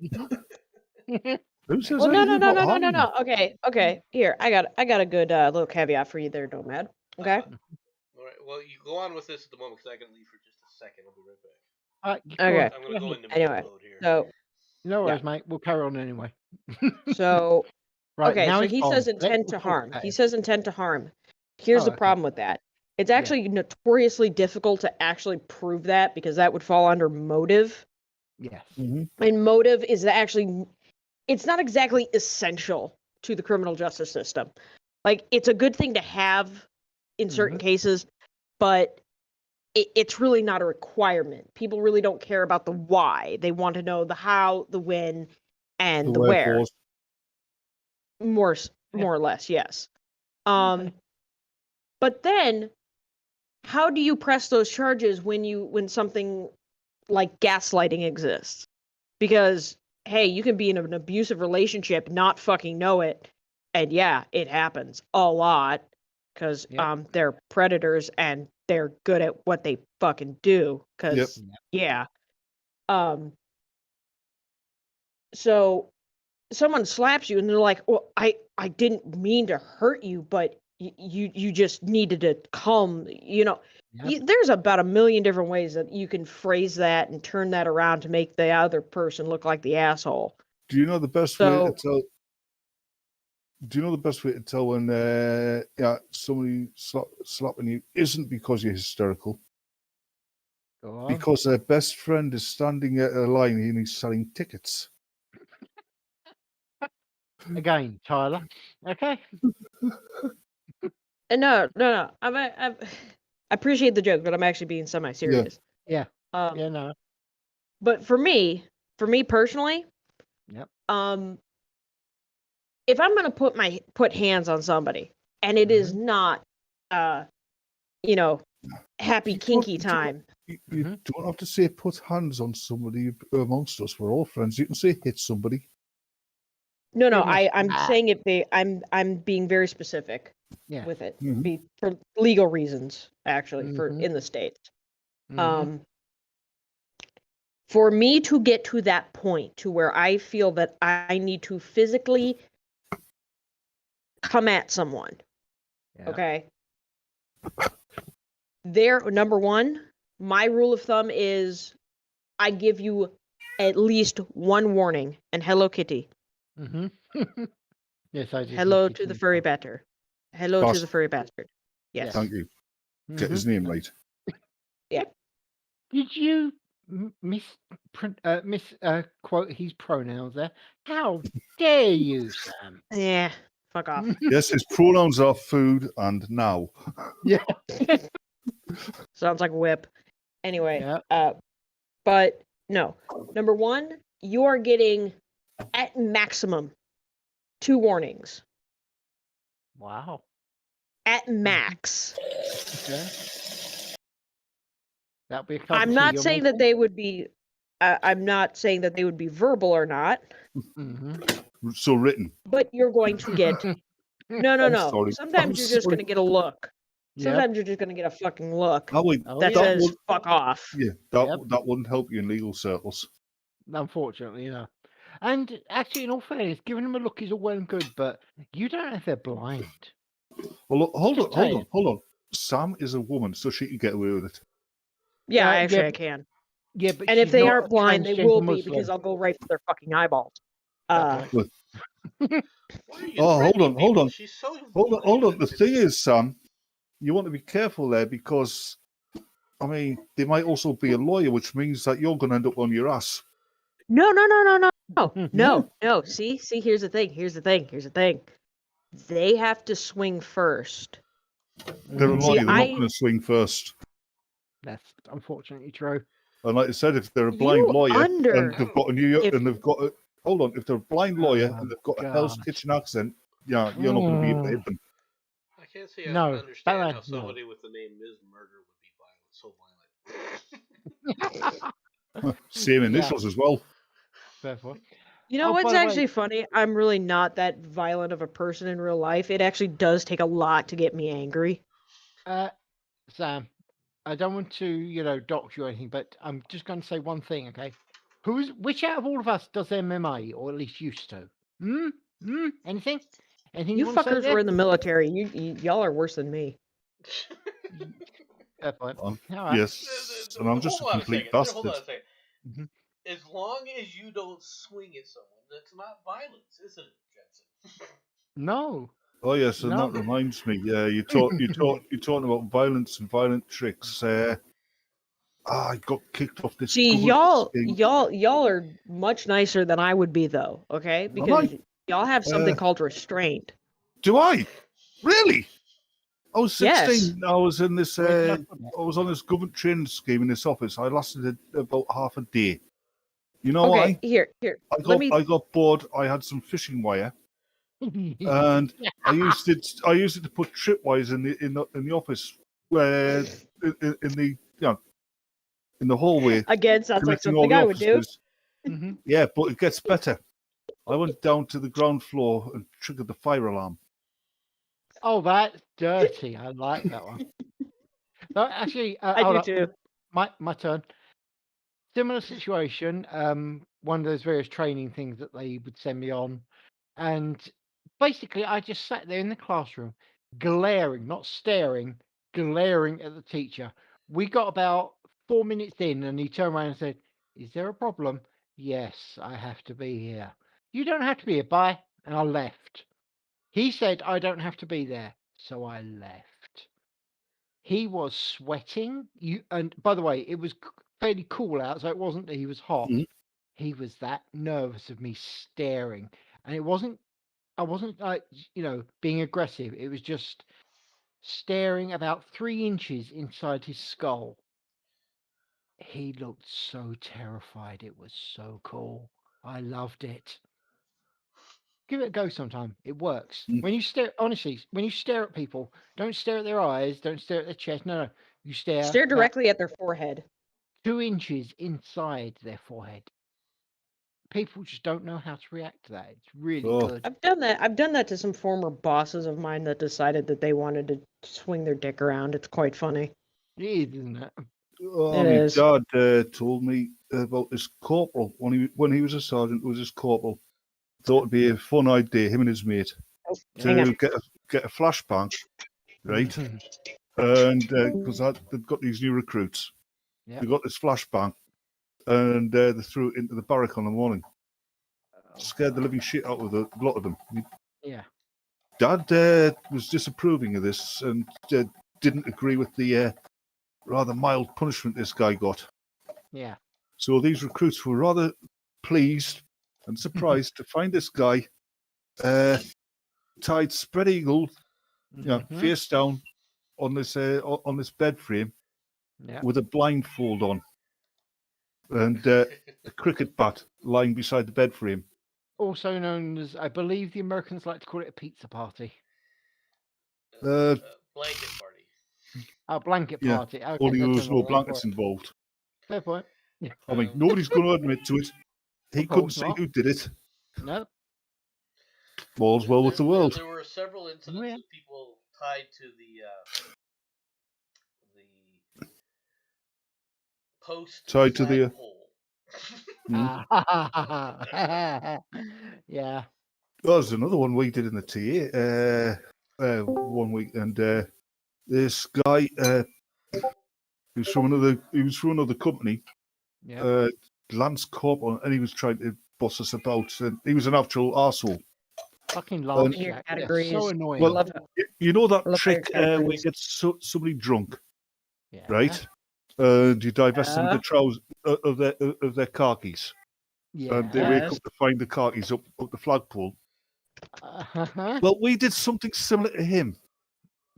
them. Who says Well, no. anything about harming him? Okay. Here, I got a good little caveat for you there, Nomad. Okay. All right. Well, you go on with this at the moment because I can leave for just a second. I'll be right back. Okay. I'm going to go into Anyway, mode here. So No worries, mate. We'll carry on anyway. so Right, okay, now so he's he gone. says Let's intent to talk harm. about He it. says intent to harm. Here's Oh, the okay. problem with that. It's actually notoriously difficult to actually prove that because that would fall under motive. Yes. Mhm. And motive is actually, it's not exactly essential to the criminal justice system. Like, it's a good thing to have in certain cases, but it's really not a requirement. People really don't care about the why. They want to know the how, the when, and the where. force. More or less, yes. But then how do you press those charges when something like gaslighting exists? Because hey, you can be in an abusive relationship, not fucking know it, and yeah, it happens a lot because they're predators and they're good at what they fucking do. Because so someone slaps you and they're like, well, I didn't mean to hurt you, but you just needed to calm, there's about a million different ways that you can phrase that and turn that around to make the other person look like the asshole. Do you know the best way to tell? Do you know the best way to tell when somebody slapping you isn't because you're hysterical? Because their best friend is standing at a line and he's selling tickets. Again, Tyler. Okay. No. I appreciate the joke, but I'm actually being semi-serious. Yeah. No. But for me personally, if I'm gonna put hands on somebody, and it is not, happy kinky time. You don't have to say put hands on somebody amongst us. We're all friends. You can say hit somebody. No. I'm saying I'm being very specific with it for legal reasons, actually, for in the States. For me to get to that point to where I feel that I need to physically come at someone, okay? Number one, my rule of thumb is I give you at least one warning. And hello, Kitty. Yes, I do. Hello to the furry bastard. Hello to the furry bastard. Yes. Thank you. Get his name right. Yeah. Did you misquote his pronouns there? How dare you, Sam? Yeah. Fuck off. Yes, his pronouns are food and now. Yeah. Sounds like a whip. Anyway, but no. Number one, you are getting at maximum 2 warnings. Wow. At max. Okay. That'll be I'm not saying that they would be. I'm not saying that they would be verbal or not. So written. But you're going to get. No. Sorry. Sometimes you're just going to get a look. Sometimes you're just going to get a fucking look that says "fuck off." Yeah, that wouldn't help you in legal circles. Unfortunately, And actually, in all fairness, giving them a look is all well and good, but you don't know if they're blind. Well, look, hold on. Sam is a woman, so she can get away with it. Yeah, actually, I can. Yeah, but and if they aren't blind, they will be because I'll go right for their fucking eyeballs. Hold on. She's so hold on. The thing is, Sam, you want to be careful there because, I mean, they might also be a lawyer, which means that you're going to end up on your ass. No. See, here's the thing. They have to swing first. They're a lawyer. They're not going to swing first. That's unfortunately true. And like I said, if they're a blind lawyer and they've got a New York and they've got a if they're a blind lawyer and they've got a Hell's Kitchen accent, you're not going to be able to hit them. I can't see how I understand how somebody with the name Ms. Murder would be violent. Same initials as well. Therefore. You know what's actually funny? I'm really not that violent of a person in real life. It actually does take a lot to get me angry. Sam, I don't want to, dox you or anything, but I'm just going to say one thing, okay? Which out of all of us does MMA, or at least used to? Anything? Anything you fuckers were in the military. Y'all are worse than me. Fair point. Right. Yes, and I'm just a complete bastard. Hold on a second. As long as you don't swing at someone, that's not violence, is it, Jensen? No. Oh yes, and that reminds me. Yeah, you're talking about violence and violent tricks. I got kicked off this. See, y'all are much nicer than I would be, though. Okay, because y'all have something called restraint. Do I? Really? I was 16. Yes. I was in this. I was on this government training scheme in this office. I lasted about half a day. You know Okay, why? here. I got bored. I had some fishing wire, and I used it to put tripwires in the office, where in the in the hallway, Again, sounds like connecting all something the I would do. offices. Yeah, but it gets better. I went down to the ground floor and triggered the fire alarm. Oh, that's dirty. I like that one. No, actually, I hold do up. too. My turn. Similar situation. One of those various training things that they would send me on, and basically, I just sat there in the classroom, glaring, not staring, glaring at the teacher. We got about 4 minutes in, and he turned around and said, "Is there a problem?" "Yes, I have to be here." "You don't have to be here. Bye." And I left. He said, "I don't have to be there," so I left. He was sweating. And by the way, it was fairly cool out, so it wasn't that he was hot. Mhm. He was that nervous of me staring, and I wasn't like being aggressive. It was just staring about 3 inches inside his skull. He looked so terrified. It was so cool. I loved it. Give it a go sometime. It works. Mm. When you stare, honestly, when you stare at people, don't stare at their eyes, don't stare at their chest. No, you stare Stare about directly at their forehead. 2 inches inside their forehead. People just don't know how to react to that. It's really Oh. good. I've done that. I've done that to some former bosses of mine that decided that they wanted to swing their dick around. It's quite funny. It is, isn't it? Oh, It my is. dad told me about this corporal when he was a sergeant. Was his corporal? Thought it'd be a fun idea, him and his mate, Hang on. to get a flashbang, right? And because they've got these new recruits, Yeah. they got this flashbang, and they threw it into the barrack on the morning. Scared the living shit out of a lot of them. Yeah. Dad was disapproving of this and didn't agree with the rather mild punishment this guy got. Yeah. So these recruits were rather pleased and surprised to find this guy tied spread eagle, face down on this bed frame Yeah. with a blindfold on and a cricket bat lying beside the bed frame. Also known as, I believe the Americans like to call it a pizza party. Blanket party. A blanket Yeah, party. Okay, only there that's was no another word for blankets it. involved. Fair point. Yeah. I mean, nobody's going to admit to it. He Of couldn't course see not. who did it. No. All's well with the world. There were several incidents Yeah. of people tied to the post Tied to the flagpole. Yeah. There's another one we did in the TA one week, and this guy he was from another company, Yeah. Lance Corporal, and he was trying to boss us about, and he was an actual arsehole. Fucking Lance Your Jack. They're categories. so annoying. Well, Love it. You know that Love trick how your where you categories- get somebody drunk, Yeah. right? And you divest them of Yeah. the trousers of their khakis, Yeah. and they wake Yes. up to find the khakis up the flagpole. Uh-huh. Well, we did something similar to him.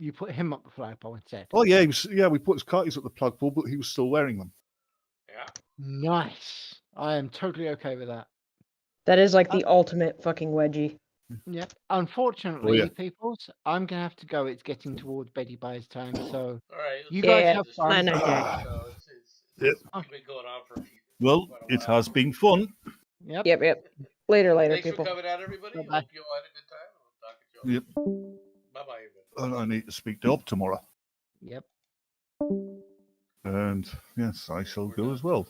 You put him up the flagpole instead. Oh yeah, we put his khakis up the flagpole, but he was still wearing them. Yeah. Nice. I am totally okay with that. That is like the ultimate fucking wedgie. Yeah. Unfortunately, yeah. peoples, I'm gonna have to go. It's getting towards Betty Buy's time, so All right. you let's guys Yeah, have this fun. night, Jack. So Yep. it's been going on for a few. Well, quite a it while. has been fun. Yep. Yep. Later, Thanks people. for coming out, everybody. Bye-bye. Hope you all had a good time. We'll talk to you all. Yep. Bye bye, everybody. And I need to speak to Up tomorrow. Yep. And yes, I shall go as well.